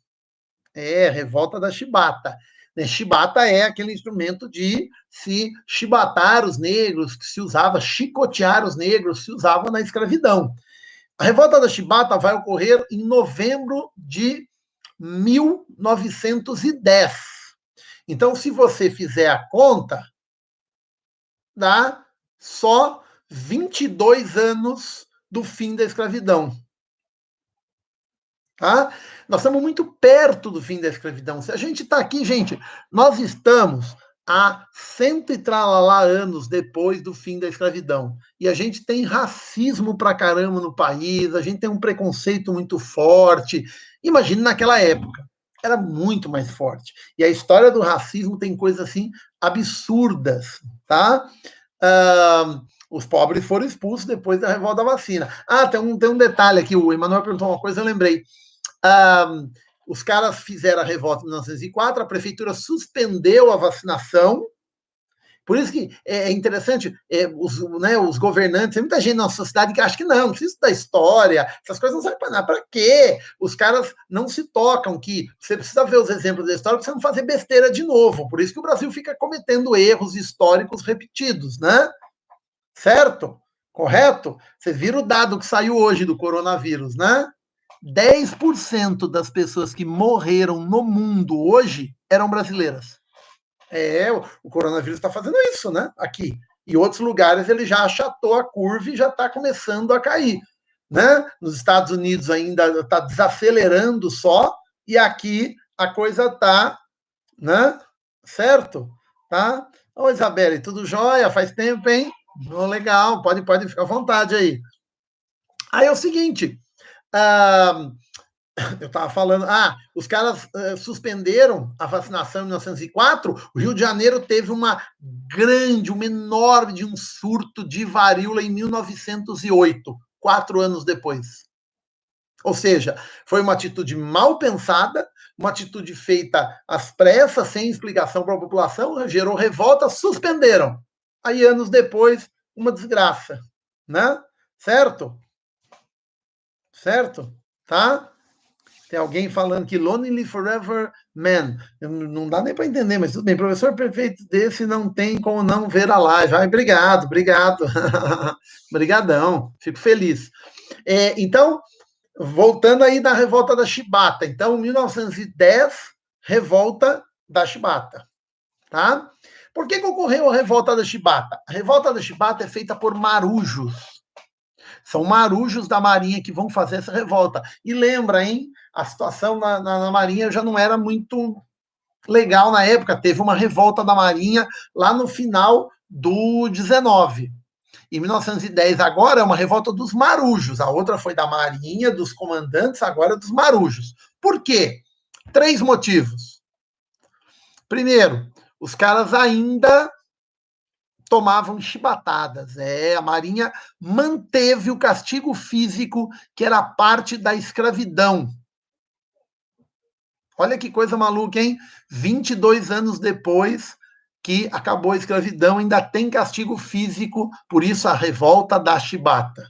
Revolta da chibata. Chibata é aquele instrumento de se chibatar os negros, que se usava, chicotear os negros, se usava na escravidão. A revolta da chibata vai ocorrer em novembro de 1910. Então, se você fizer a conta, dá só 22 anos do fim da escravidão. Tá? Nós estamos muito perto do fim da escravidão. Se a gente está aqui, gente, nós estamos há 100 e tralalá anos depois do fim da escravidão. E a gente tem racismo pra caramba no país, a gente tem um preconceito muito forte. Imagina naquela época. Era muito mais forte. E a história do racismo tem coisas assim absurdas, tá? Os pobres foram expulsos depois da revolta da vacina. Tem um detalhe aqui, o Emanuel perguntou uma coisa, eu lembrei. Os caras fizeram a revolta em 1904, a prefeitura suspendeu a vacinação. Por isso que é interessante, os governantes, tem muita gente na nossa sociedade que acha que não precisa da história, essas coisas não servem para nada. Para quê? Os caras não se tocam que você precisa ver os exemplos da história para você não fazer besteira de novo. Por isso que o Brasil fica cometendo erros históricos repetidos, né? Certo? Correto? Você vira o dado que saiu hoje do coronavírus, né? 10% das pessoas que morreram no mundo hoje eram brasileiras. O coronavírus está fazendo isso, né? Aqui. Em outros lugares ele já achatou a curva e já está começando a cair. Né? Nos Estados Unidos ainda está desacelerando só, e aqui a coisa está, né? Certo? Tá? Ô, Isabelle, tudo jóia? Faz tempo, hein? Legal, pode ficar à vontade aí. Aí é o seguinte, eu estava falando, os caras suspenderam a vacinação em 1904, o Rio de Janeiro teve um enorme de um surto de varíola em 1908, 4 anos depois. Ou seja, foi uma atitude mal pensada, uma atitude feita às pressas, sem explicação para a população, gerou revolta, suspenderam. Aí, anos depois, uma desgraça, né? Certo? Certo? Tá? Tem alguém falando que Lonely Forever Man. Não dá nem para entender, mas tudo bem. Professor perfeito desse não tem como não ver a live. Ai, obrigado, obrigado. Obrigadão, fico feliz. Então, voltando aí da revolta da Chibata. Então, 1910, revolta da Chibata. Tá? Por que ocorreu a revolta da Chibata? A revolta da Chibata é feita por marujos. São marujos da Marinha que vão fazer essa revolta. E lembra, hein? A situação na Marinha já não era muito legal na época. Teve uma revolta da Marinha lá no final do 19. Em 1910, agora é uma revolta dos marujos. A outra foi da Marinha, dos comandantes, agora é dos marujos. Por quê? 3 motivos. Primeiro, os caras ainda tomavam chibatadas. A Marinha manteve o castigo físico, que era parte da escravidão. Olha que coisa maluca, hein? 22 anos depois que acabou a escravidão, ainda tem castigo físico, por isso a revolta da chibata.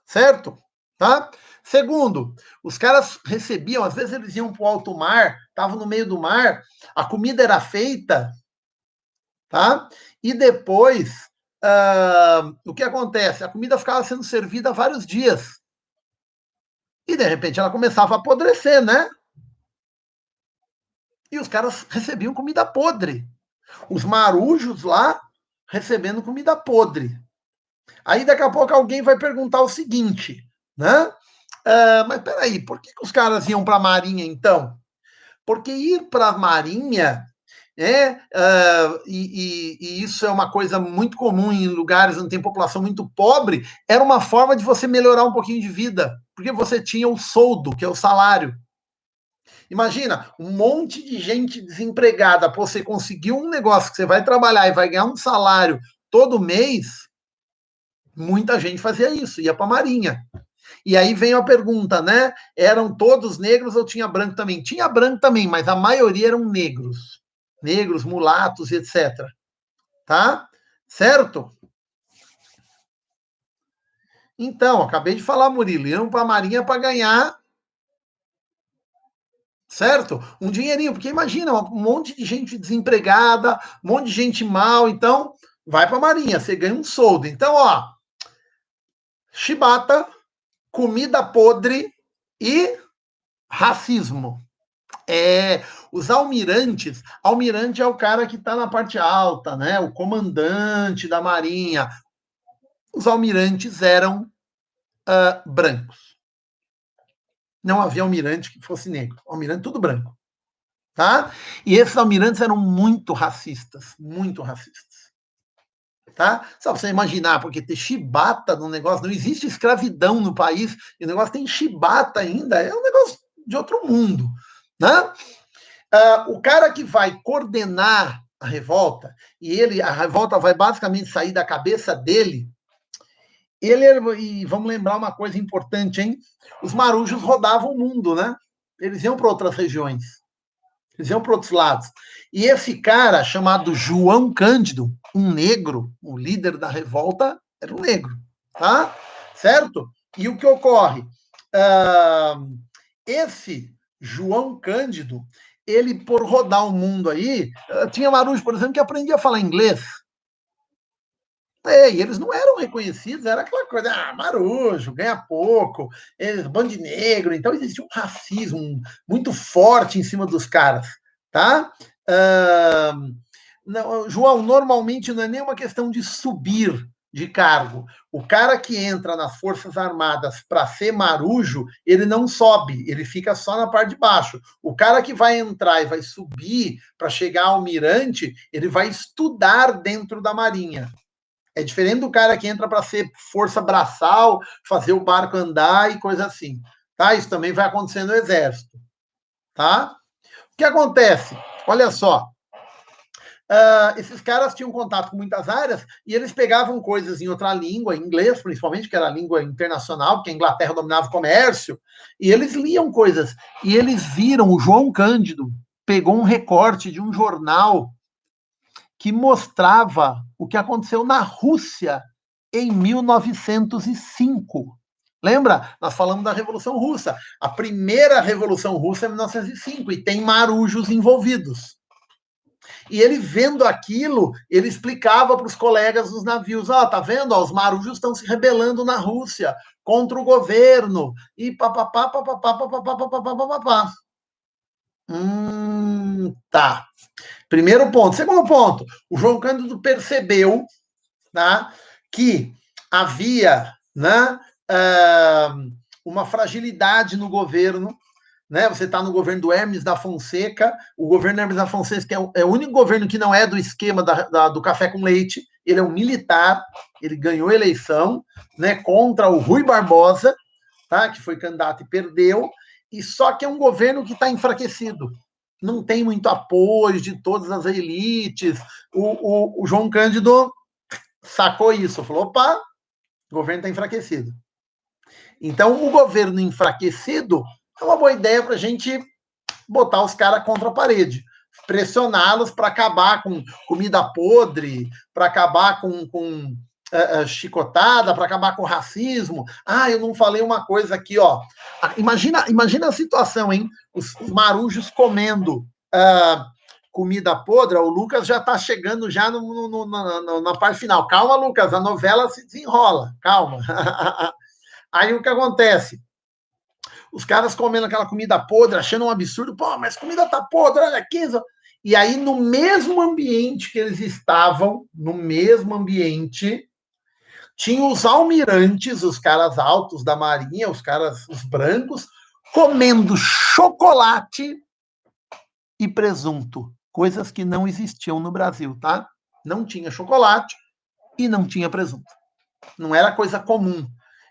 Certo? Tá? Segundo, os caras recebiam, às vezes eles iam para o alto mar, estavam no meio do mar, a comida era feita, tá? E depois, o que acontece? A comida ficava sendo servida há vários dias. E, de repente, ela começava a apodrecer, né? E os caras recebiam comida podre. Os marujos lá recebendo comida podre. Aí, daqui a pouco, alguém vai perguntar o seguinte, né? Mas peraí, por que os caras iam para a Marinha, então? Porque ir para a Marinha e isso é uma coisa muito comum em lugares onde tem população muito pobre, era uma forma de você melhorar um pouquinho de vida, porque você tinha o soldo, que é o salário. Imagina, um monte de gente desempregada, você conseguiu um negócio que você vai trabalhar e vai ganhar um salário todo mês, muita gente fazia isso, ia para a Marinha. E aí vem a pergunta, né? Eram todos negros ou tinha branco também? Tinha branco também, mas a maioria eram negros. Negros, mulatos, etc. Tá? Certo? Então, acabei de falar, Murilo, iam para a Marinha para ganhar, certo? Um dinheirinho, porque imagina, um monte de gente desempregada, um monte de gente mal, então vai para a Marinha, você ganha um soldo. Então, ó, chibata, comida podre e racismo. Os almirantes, almirante é o cara que está na parte alta, né? O comandante da Marinha. Os almirantes eram brancos. Não havia almirante que fosse negro. Almirante tudo branco, tá? E esses almirantes eram muito racistas, muito racistas. Tá? Só pra você imaginar, porque ter chibata no negócio, não existe escravidão no país, e o negócio tem chibata ainda, é um negócio de outro mundo, né? O cara que vai coordenar a revolta, e a revolta vai basicamente sair da cabeça dele, e vamos lembrar uma coisa importante, hein? Os marujos rodavam o mundo, né? Eles iam para outras regiões, eles iam para outros lados. E esse cara, chamado João Cândido, um negro, o líder da revolta, era um negro, tá? Certo? E o que ocorre? Esse João Cândido, ele, por rodar o mundo aí, tinha marujo, por exemplo, que aprendia a falar inglês. E eles não eram reconhecidos, era aquela coisa, marujo, ganha pouco, bando de negro, então existia um racismo muito forte em cima dos caras, tá? Não, João, normalmente não é nem uma questão de subir de cargo. O cara que entra nas Forças Armadas para ser marujo, ele não sobe, ele fica só na parte de baixo. O cara que vai entrar e vai subir para chegar ao almirante, ele vai estudar dentro da Marinha. É diferente do cara que entra para ser força braçal, fazer o barco andar e coisa assim. Tá? Isso também vai acontecer no Exército. Tá? O que acontece? Olha só. esses caras tinham contato com muitas áreas e eles pegavam coisas em outra língua, em inglês principalmente, que era a língua internacional, porque a Inglaterra dominava o comércio, e eles liam coisas. E eles viram, o João Cândido pegou um recorte de um jornal que mostrava o que aconteceu na Rússia em 1905. Lembra? Nós falamos da Revolução Russa. A primeira Revolução Russa é 1905 e tem marujos envolvidos. E ele vendo aquilo, ele explicava para os colegas dos navios, tá vendo? Os marujos estão se rebelando na Rússia contra o governo e papapá, papapá, papapá, papapá, papapá. Tá. Primeiro ponto. Segundo ponto, o João Cândido percebeu, tá, que havia, né, uma fragilidade no governo, né? Você está no governo do Hermes da Fonseca, o governo Hermes da Fonseca é o único governo que não é do esquema do café com leite, ele é um militar, ele ganhou a eleição, né, contra o Rui Barbosa, tá, que foi candidato e perdeu, e só que é um governo que está enfraquecido, não tem muito apoio de todas as elites. O João Cândido sacou isso, falou, opa, o governo está enfraquecido. Então, o governo enfraquecido é uma boa ideia para a gente botar os caras contra a parede, pressioná-los para acabar com comida podre, para acabar com chicotada, para acabar com racismo. Eu não falei uma coisa aqui, ó. Imagina a situação, hein? Os marujos comendo comida podre. O Lucas já está chegando já na parte final. Calma, Lucas, a novela se desenrola. Calma. Aí o que acontece? Os caras comendo aquela comida podre, achando um absurdo, pô, mas comida tá podre, olha aqui. E aí, no mesmo ambiente que eles estavam, no mesmo ambiente, tinha os almirantes, os caras altos da Marinha, os brancos, comendo chocolate e presunto, coisas que não existiam no Brasil, tá? Não tinha chocolate e não tinha presunto. Não era coisa comum.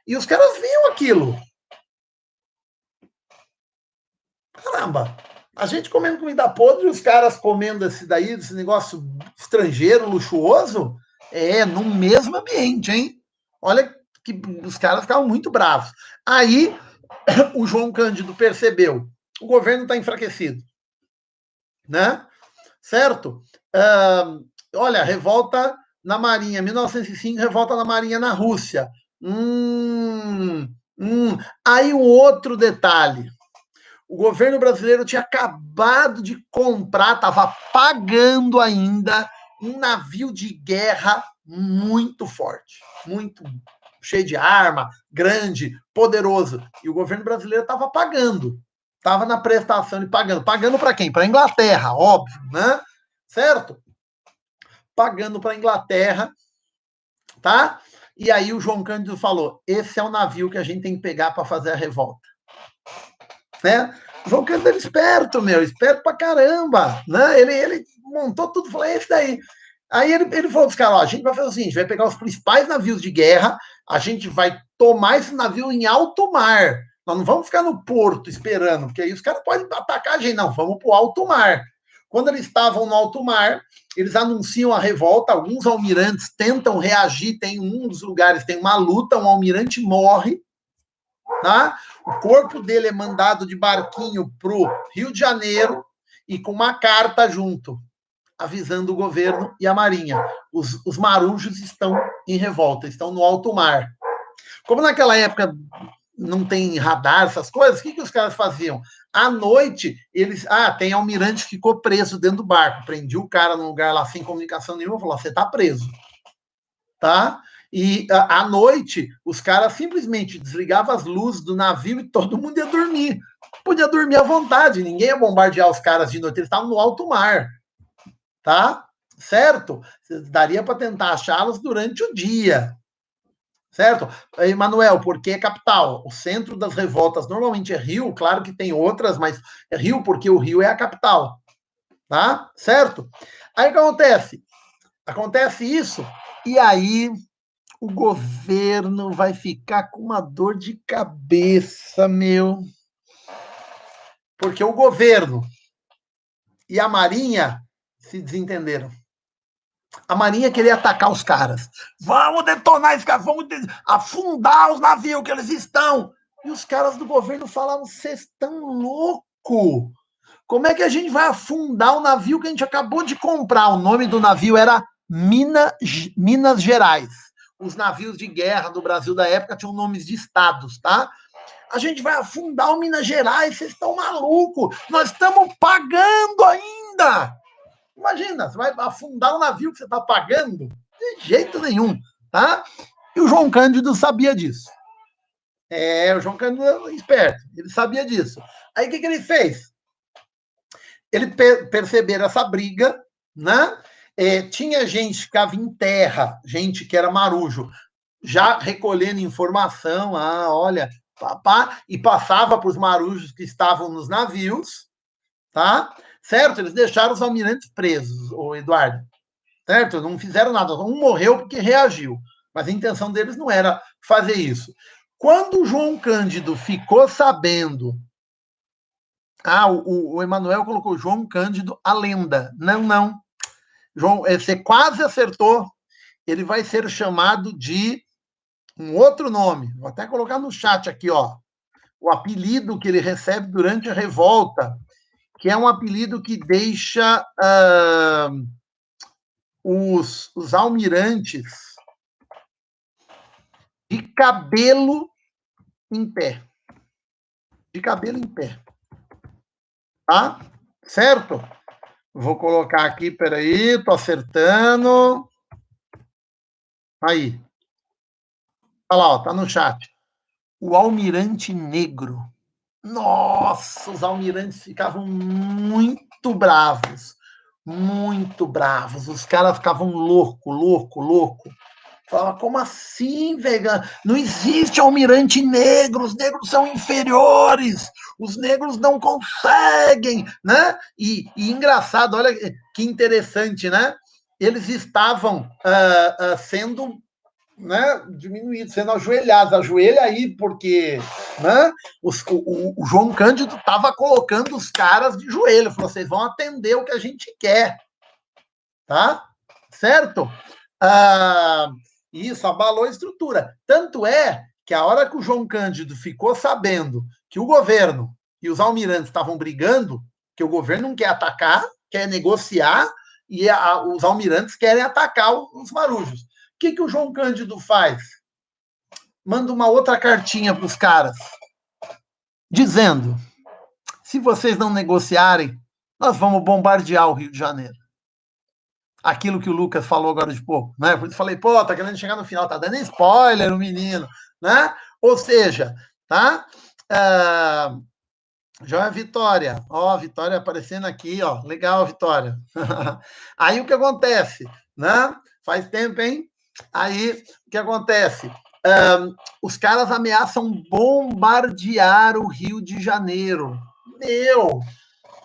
E os caras viam aquilo. Caramba, a gente comendo comida podre e os caras comendo esse negócio estrangeiro, luxuoso, no mesmo ambiente, hein? Olha que os caras ficavam muito bravos. Aí o João Cândido percebeu, o governo está enfraquecido, né? Certo? Olha, revolta na Marinha, 1905, revolta na Marinha na Rússia. Aí um outro detalhe. O governo brasileiro tinha acabado de comprar, estava pagando ainda um navio de guerra muito forte, muito cheio de arma, grande, poderoso. E o governo brasileiro estava pagando, estava na prestação e pagando. Pagando para quem? Para a Inglaterra, óbvio, né? Certo? Pagando para a Inglaterra, tá? E aí o João Cândido falou: esse é o navio que a gente tem que pegar para fazer a revolta. Né? O João Cândido era esperto, esperto pra caramba, né? Ele montou tudo, falou, esse daí. Aí ele falou pros caras, a gente vai fazer o seguinte, vai pegar os principais navios de guerra, a gente vai tomar esse navio em alto mar, nós não vamos ficar no porto esperando, porque aí os caras podem atacar a gente, não, vamos pro alto mar. Quando eles estavam no alto mar, eles anunciam a revolta, alguns almirantes tentam reagir, tem um dos lugares, tem uma luta, um almirante morre, tá? O corpo dele é mandado de barquinho pro Rio de Janeiro e com uma carta junto, avisando o governo e a Marinha. Os marujos estão em revolta, estão no alto mar. Como naquela época não tem radar, essas coisas, o que os caras faziam? À noite, eles... tem almirante que ficou preso dentro do barco. Prendi o cara num lugar lá sem comunicação nenhuma, falou, você tá preso. Tá? E à noite, os caras simplesmente desligavam as luzes do navio e todo mundo ia dormir. Podia dormir à vontade, ninguém ia bombardear os caras de noite, eles estavam no alto mar. Tá? Certo? Daria para tentar achá-los durante o dia. Certo? Emanuel, porque é capital? O centro das revoltas normalmente é Rio, claro que tem outras, mas é Rio porque o Rio é a capital. Tá? Certo? Aí o que acontece? Acontece isso, e aí o governo vai ficar com uma dor de cabeça, meu. Porque o governo e a Marinha se desentenderam. A Marinha queria atacar os caras. Vamos detonar esses caras, vamos afundar os navios que eles estão. E os caras do governo falavam: vocês estão loucos? Como é que a gente vai afundar o navio que a gente acabou de comprar? O nome do navio era Minas Gerais. Os navios de guerra do Brasil da época tinham nomes de estados, tá? A gente vai afundar o Minas Gerais, vocês estão malucos? Nós estamos pagando ainda! Imagina, você vai afundar um navio que você está pagando? De jeito nenhum, tá? E o João Cândido sabia disso. O João Cândido é esperto, ele sabia disso. Aí o que ele fez? Ele perceberam essa briga, né? Tinha gente que ficava em terra, gente que era marujo, já recolhendo informação, olha, papá, e passava para os marujos que estavam nos navios, tá? Certo? Eles deixaram os almirantes presos, o Eduardo, certo? Não fizeram nada. Um morreu porque reagiu, mas a intenção deles não era fazer isso. Quando o João Cândido ficou sabendo, o Emanuel colocou João Cândido, a lenda. Não. João, você quase acertou. Ele vai ser chamado de um outro nome. Vou até colocar no chat aqui, ó. O apelido que ele recebe durante a revolta, que é um apelido que deixa os almirantes de cabelo em pé. De cabelo em pé. Tá? Certo? Vou colocar aqui, peraí, tô acertando. Aí. Olha lá, ó, tá no chat. O almirante negro. Nossa, os almirantes ficavam muito bravos. Muito bravos. Os caras ficavam louco. Falava, como assim, velho? Não existe almirante negro, os negros são inferiores, os negros não conseguem, né? E engraçado, olha que interessante, né? Eles estavam sendo, né, diminuídos, sendo ajoelhados. Ajoelha aí, porque, né, o João Cândido estava colocando os caras de joelho. Falou, vocês vão atender o que a gente quer, tá? Certo? Isso abalou a estrutura. Tanto é que a hora que o João Cândido ficou sabendo que o governo e os almirantes estavam brigando, que o governo não quer atacar, quer negociar, e os almirantes querem atacar os marujos. O que o João Cândido faz? Manda uma outra cartinha para os caras, dizendo: se vocês não negociarem, nós vamos bombardear o Rio de Janeiro. Aquilo que o Lucas falou agora de pouco, né? Por isso falei, pô, tá querendo chegar no final, tá dando spoiler o menino, né? Ou seja, tá? Joia Vitória, ó, Vitória aparecendo aqui, ó, legal, Vitória. Aí o que acontece, né? Faz tempo, hein? Aí o que acontece? Os caras ameaçam bombardear o Rio de Janeiro.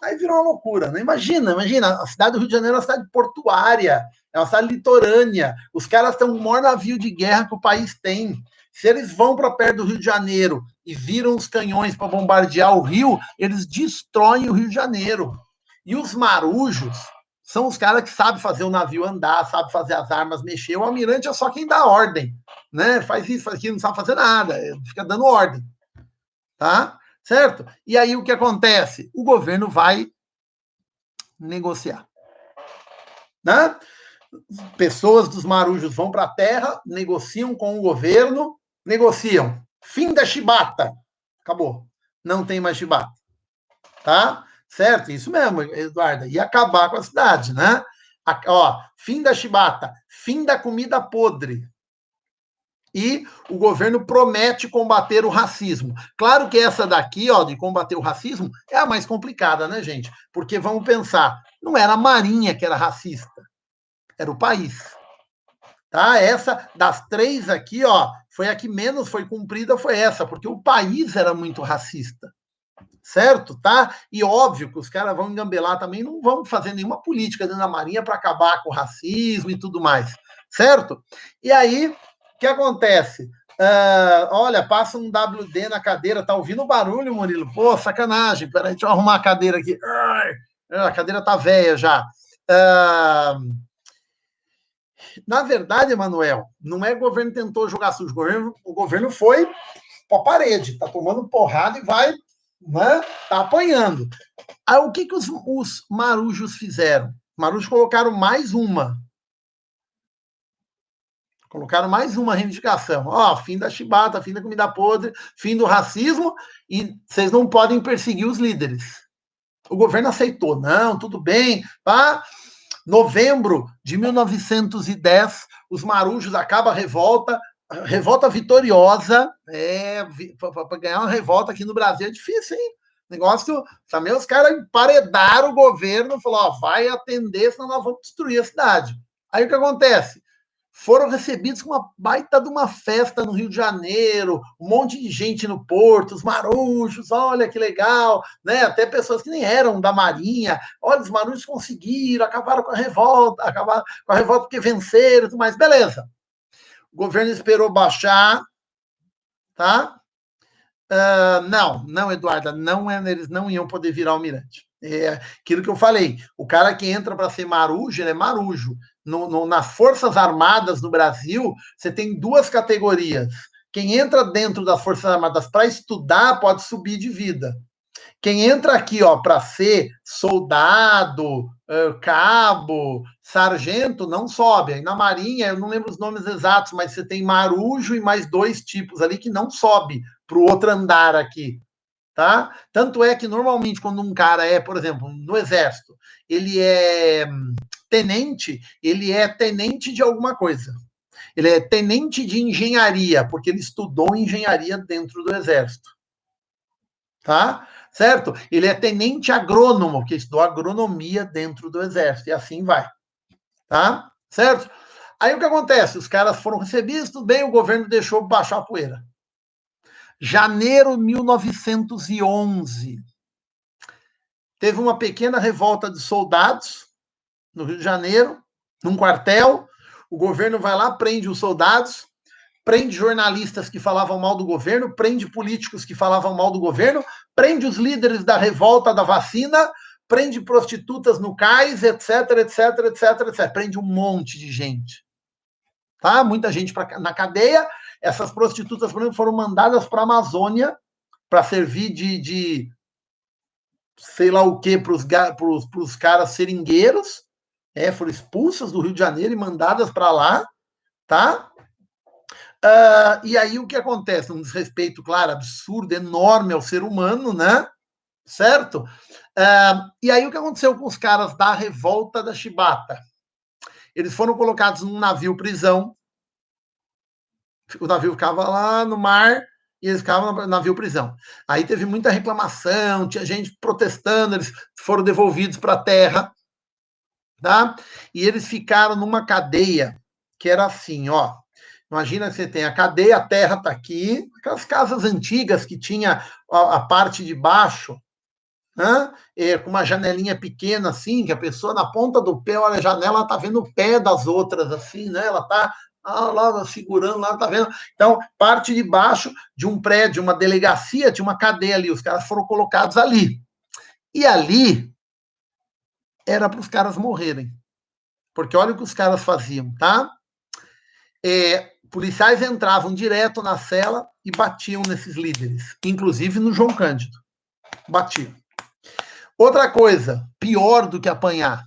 Aí virou uma loucura, né? Imagina, a cidade do Rio de Janeiro é uma cidade portuária, é uma cidade litorânea. Os caras têm o maior navio de guerra que o país tem. Se eles vão para perto do Rio de Janeiro e viram os canhões para bombardear o Rio, eles destroem o Rio de Janeiro. E os marujos são os caras que sabem fazer o navio andar, sabem fazer as armas mexer. O almirante é só quem dá ordem, né? Faz isso, faz aquilo, não sabe fazer nada, fica dando ordem, tá? Certo? E aí o que acontece? O governo vai negociar. Né? Pessoas dos marujos vão para a terra, negociam com o governo, negociam. Fim da chibata. Acabou. Não tem mais chibata. Tá? Certo? Isso mesmo, Eduardo. Ia acabar com a cidade, né? Fim da chibata. Fim da comida podre. E o governo promete combater o racismo. Claro que essa daqui, ó, de combater o racismo, é a mais complicada, né, gente? Porque vamos pensar, não era a Marinha que era racista, era o país. Tá? Essa das três aqui, ó, foi a que menos foi cumprida, foi essa, porque o país era muito racista. Certo? Tá? E óbvio que os caras vão engambelar também, não vão fazer nenhuma política dentro da Marinha para acabar com o racismo e tudo mais. Certo? E aí, o que acontece? Olha, passa um WD na cadeira, tá ouvindo o barulho, Murilo? Pô, sacanagem. Peraí, deixa eu arrumar a cadeira aqui. A cadeira tá velha já. Na verdade, Emanuel, não é que o governo tentou jogar sujo, o governo foi para a parede, tá tomando porrada e vai, né, tá apanhando. Aí o que os marujos fizeram? Os marujos colocaram mais uma. Colocaram mais uma reivindicação. Ó, fim da chibata, fim da comida podre, fim do racismo, e vocês não podem perseguir os líderes. O governo aceitou, não, tudo bem, tá? Novembro de 1910, os marujos acabam a revolta vitoriosa. Para ganhar uma revolta aqui no Brasil é difícil, hein? Negócio, também os caras emparedaram o governo, falou, ó, vai atender, senão nós vamos destruir a cidade. Aí o que acontece? Foram recebidos com uma baita de uma festa no Rio de Janeiro, um monte de gente no porto, os marujos, olha que legal, né? Até pessoas que nem eram da Marinha, olha, os marujos conseguiram, acabaram com a revolta porque venceram e tudo mais, beleza. O governo esperou baixar, tá? Não, Eduarda, não eles não iam poder virar almirante. É aquilo que eu falei, o cara que entra para ser marujo, ele é marujo. Nas Forças Armadas no Brasil, você tem duas categorias. Quem entra dentro das Forças Armadas para estudar pode subir de vida. Quem entra aqui, ó, para ser soldado, cabo, sargento, não sobe. Aí na Marinha, eu não lembro os nomes exatos, mas você tem marujo e mais dois tipos ali que não sobe para o outro andar aqui, tá? Tanto é que normalmente quando um cara é, por exemplo, no exército, ele é tenente, ele é tenente de alguma coisa. Ele é tenente de engenharia, porque ele estudou engenharia dentro do exército. Tá? Certo? Ele é tenente agrônomo, que estudou agronomia dentro do exército, e assim vai. Tá? Certo? Aí o que acontece? Os caras foram recebidos, tudo bem, o governo deixou baixar a poeira. Janeiro de 1911. Teve uma pequena revolta de soldados no Rio de Janeiro, num quartel. O governo vai lá, prende os soldados, prende jornalistas que falavam mal do governo, prende políticos que falavam mal do governo, prende os líderes da revolta da vacina, prende prostitutas no cais, etc, etc, etc, etc. Prende um monte de gente. Tá? Muita gente na cadeia. Essas prostitutas, por exemplo, foram mandadas para a Amazônia para servir de sei lá o que para os caras seringueiros. Foram expulsas do Rio de Janeiro e mandadas para lá, tá? E aí o que acontece? Um desrespeito, claro, absurdo, enorme ao ser humano, né? Certo? E aí o que aconteceu com os caras da revolta da Chibata? Eles foram colocados num navio prisão. O navio ficava lá no mar e eles ficavam no navio prisão. Aí teve muita reclamação, tinha gente protestando, eles foram devolvidos para a terra, tá? E eles ficaram numa cadeia que era assim, ó. Imagina que você tem a cadeia, a terra está aqui, aquelas casas antigas que tinha a parte de baixo, né? Com uma janelinha pequena assim, que a pessoa na ponta do pé, olha a janela, ela está vendo o pé das outras assim, né? Ela está lá segurando, lá está vendo. Então, parte de baixo de um prédio, uma delegacia, tinha uma cadeia ali, os caras foram colocados ali. E ali era para os caras morrerem. Porque olha o que os caras faziam, tá? Policiais entravam direto na cela e batiam nesses líderes, inclusive no João Cândido. Batiam. Outra coisa, pior do que apanhar,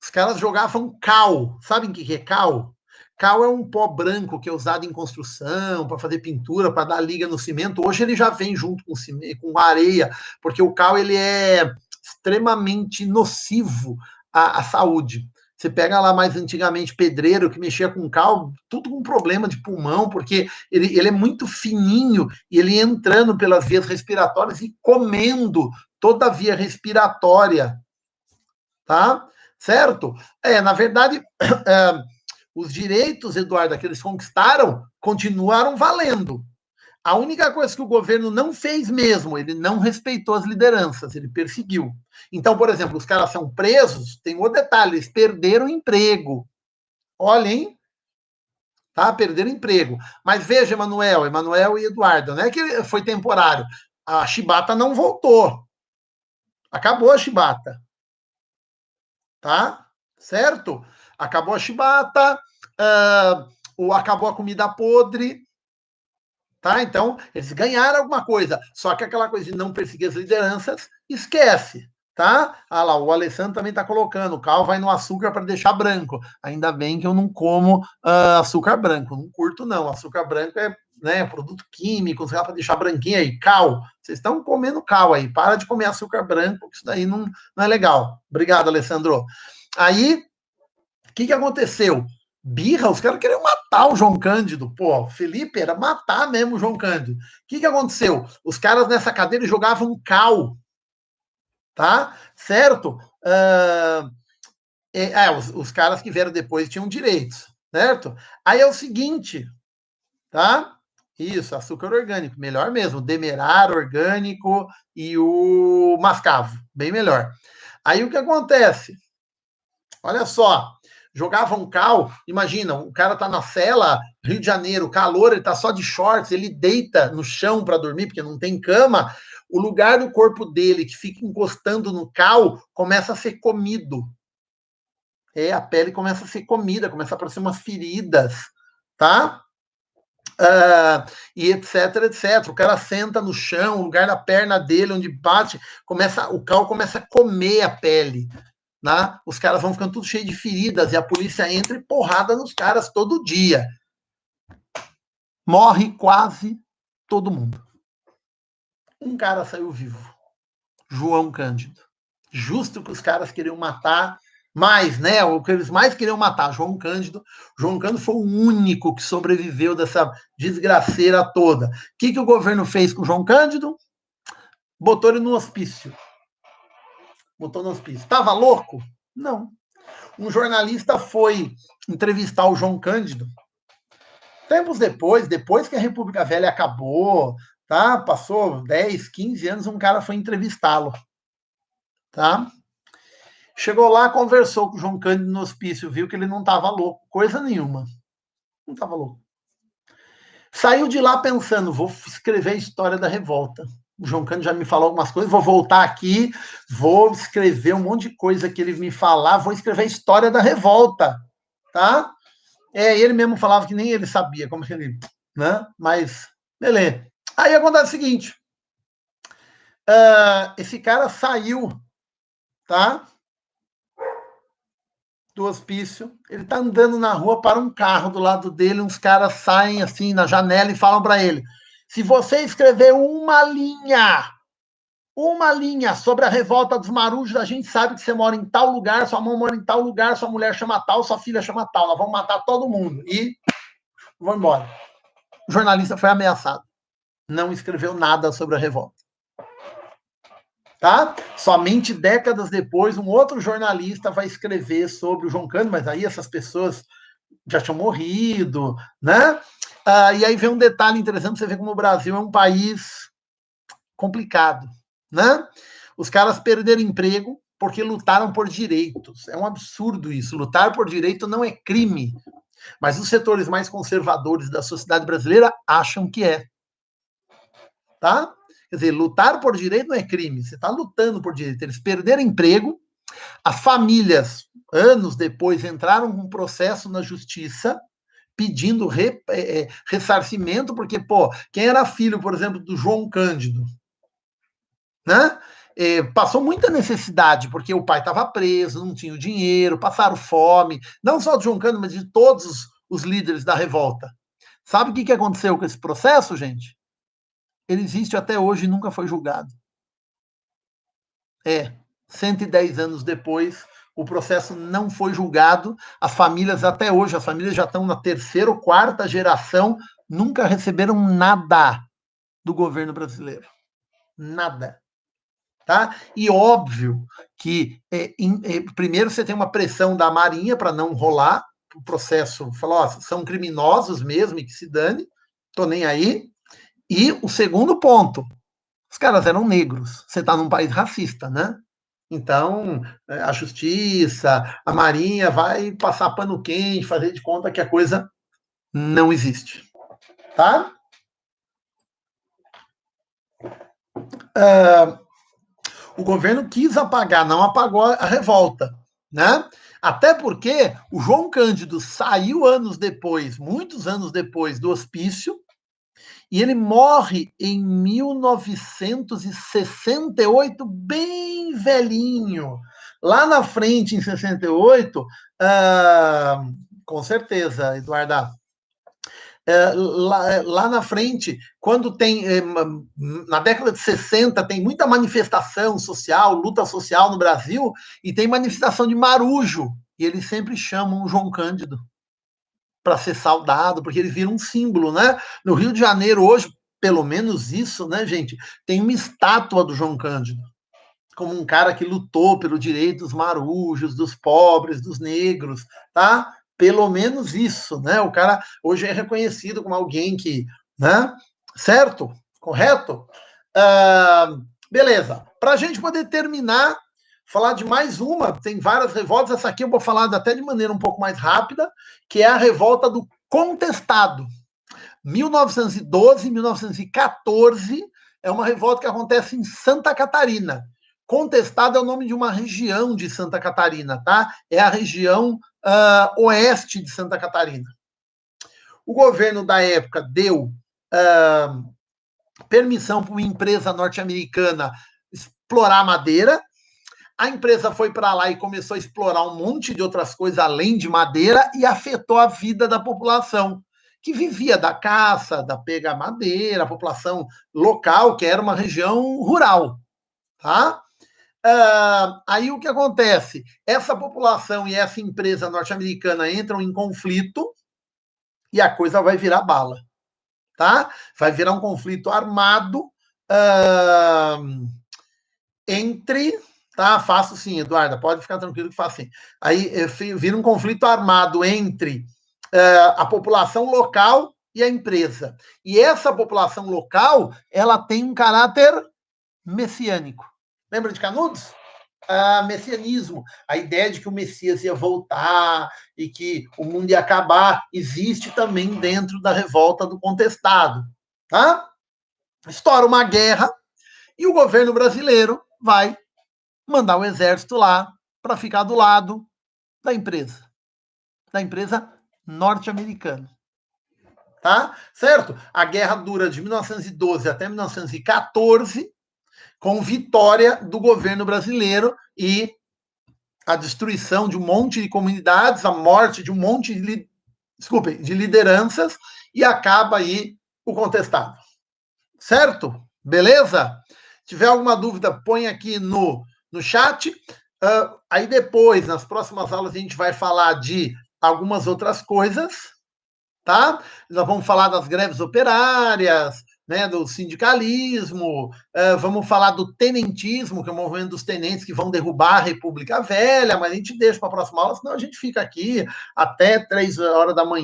os caras jogavam cal. Sabem o que é cal? Cal é um pó branco que é usado em construção, para fazer pintura, para dar liga no cimento. Hoje ele já vem junto com cimento, com areia, porque o cal ele é extremamente nocivo à saúde. Você pega lá mais antigamente pedreiro que mexia com cal, tudo com problema de pulmão, porque ele é muito fininho e ele entrando pelas vias respiratórias e comendo toda a via respiratória, tá? Certo? Na verdade, os direitos, Eduardo, que eles conquistaram, continuaram valendo. A única coisa que o governo não fez mesmo, ele não respeitou as lideranças, ele perseguiu. Então, por exemplo, os caras são presos, tem outro detalhe, eles perderam emprego. Olhem, tá? Perderam emprego. Mas veja, Emanuel e Eduardo, não é que foi temporário. A chibata não voltou. Acabou a chibata. Tá? Certo? Acabou a chibata, acabou a comida podre, tá? Então, eles ganharam alguma coisa, só que aquela coisa de não perseguir as lideranças, esquece, tá? Ah lá, o Alessandro também tá colocando, o Cal vai no açúcar para deixar branco. Ainda bem que eu não como açúcar branco, não curto não, açúcar branco é, né, produto químico, para deixar branquinho aí, Cal, vocês estão comendo Cal aí, para de comer açúcar branco, que isso daí não é legal. Obrigado, Alessandro. Aí, o que aconteceu? Birra, os caras queriam matar o João Cândido. Pô, Felipe era matar mesmo o João Cândido. O que aconteceu? Os caras nessa cadeira jogavam cal, tá? Certo? Os caras que vieram depois tinham direitos, certo? Aí é o seguinte, tá? Isso, açúcar orgânico, melhor mesmo. Demerara orgânico e o mascavo, bem melhor. Aí o que acontece? Olha só, jogavam cal, imagina, o cara tá na cela, Rio de Janeiro, calor, ele tá só de shorts, ele deita no chão para dormir, porque não tem cama, o lugar do corpo dele que fica encostando no cal começa a ser comido. A pele começa a ser comida, começa a aparecer umas feridas, tá? E etc, etc. O cara senta no chão, o lugar da perna dele, onde bate, o cal começa a comer a pele. Né? Os caras vão ficando tudo cheio de feridas e a polícia entra e porrada nos caras todo dia. Morre quase todo mundo. Um cara saiu vivo, João Cândido. Justo que os caras queriam matar mais, né? O que eles mais queriam matar, João Cândido. João Cândido foi o único que sobreviveu dessa desgraceira toda. O que o governo fez com o João Cândido? Botou ele no hospício. Botou no hospício. Tava louco? Não. Um jornalista foi entrevistar o João Cândido. Tempos depois que a República Velha acabou, tá? Passou 10, 15 anos, um cara foi entrevistá-lo, tá? Chegou lá, conversou com o João Cândido no hospício, viu que ele não estava louco, coisa nenhuma. Não estava louco. Saiu de lá pensando, vou escrever a história da revolta. O João Cândido já me falou algumas coisas, vou voltar aqui, vou escrever um monte de coisa que ele me falar, vou escrever a história da revolta, tá? Ele mesmo falava que nem ele sabia como que ele, né? Mas, beleza. Aí acontece o seguinte, esse cara saiu, tá? Do hospício, ele tá andando na rua, para um carro do lado dele, uns caras saem assim na janela e falam para ele, se você escrever uma linha sobre a revolta dos marujos, a gente sabe que você mora em tal lugar, sua mãe mora em tal lugar, sua mulher chama tal, sua filha chama tal, nós vamos matar todo mundo. E vou embora. O jornalista foi ameaçado. Não escreveu nada sobre a revolta. Tá? Somente décadas depois, um outro jornalista vai escrever sobre o João Cândido, mas aí essas pessoas já tinham morrido, né? E aí vem um detalhe interessante, você vê como o Brasil é um país complicado, né? Os caras perderam emprego porque lutaram por direitos. É um absurdo isso. Lutar por direito não é crime. Mas os setores mais conservadores da sociedade brasileira acham que é. Tá? Quer dizer, lutar por direito não é crime. Você está lutando por direito. Eles perderam emprego. As famílias, anos depois, entraram com um processo na justiça pedindo ressarcimento, porque, pô, quem era filho, por exemplo, do João Cândido, né? Passou muita necessidade, porque o pai estava preso, não tinha o dinheiro, passaram fome, não só do João Cândido, mas de todos os líderes da revolta. Sabe o que aconteceu com esse processo, gente? Ele existe até hoje e nunca foi julgado. 110 anos depois, o processo não foi julgado, as famílias até hoje, as famílias já estão na terceira ou quarta geração, nunca receberam nada do governo brasileiro. Nada. Tá? E óbvio que primeiro você tem uma pressão da Marinha para não rolar o processo, falou, são criminosos mesmo e que se dane, tô nem aí. E o segundo ponto, os caras eram negros. Você está num país racista, né? Então, a justiça, a Marinha vai passar pano quente, fazer de conta que a coisa não existe. Tá? O governo quis apagar, não apagou a revolta, né? Até porque o João Cândido saiu anos depois, muitos anos depois, do hospício, e ele morre em 1968, bem velhinho. Lá na frente, em 68, com certeza, Eduarda, lá na frente, quando tem, na década de 60, tem muita manifestação social, luta social no Brasil, e tem manifestação de marujo, e eles sempre chamam o João Cândido para ser saudado, porque ele vira um símbolo, né? No Rio de Janeiro, hoje, pelo menos isso, né, gente, tem uma estátua do João Cândido, como um cara que lutou pelo direito dos marujos, dos pobres, dos negros, tá? Pelo menos isso, né? O cara hoje é reconhecido como alguém que, né? Certo? Correto? Beleza. Para a gente poder terminar, falar de mais uma, tem várias revoltas, essa aqui eu vou falar até de maneira um pouco mais rápida, que é a revolta do Contestado. 1912, 1914, é uma revolta que acontece em Santa Catarina. Contestado é o nome de uma região de Santa Catarina, tá? É a região oeste de Santa Catarina. O governo da época deu permissão para uma empresa norte-americana explorar madeira. A empresa foi para lá e começou a explorar um monte de outras coisas além de madeira e afetou a vida da população, que vivia da caça, da pega madeira, a população local, que era uma região rural. Tá? Aí o que acontece? Essa população e essa empresa norte-americana entram em conflito e a coisa vai virar bala. Tá? Vai virar um conflito armado entre. Tá, faço sim, Eduarda, pode ficar tranquilo que faço sim. Aí vira um conflito armado entre a população local e a empresa. E essa população local, ela tem um caráter messiânico. Lembra de Canudos? Messianismo, a ideia de que o Messias ia voltar e que o mundo ia acabar, existe também dentro da revolta do Contestado. Tá? Estoura uma guerra e o governo brasileiro vai mandar o exército lá para ficar do lado da empresa norte-americana. Tá? Certo? A guerra dura de 1912 até 1914, com vitória do governo brasileiro e a destruição de um monte de comunidades, a morte de um monte de lideranças, e acaba aí o Contestado. Certo? Beleza? Se tiver alguma dúvida, põe aqui no chat. Aí depois, nas próximas aulas, a gente vai falar de algumas outras coisas, tá? Nós vamos falar das greves operárias, né, do sindicalismo, vamos falar do tenentismo, que é o movimento dos tenentes que vão derrubar a República Velha, mas a gente deixa para a próxima aula, senão a gente fica aqui até 3 horas da manhã.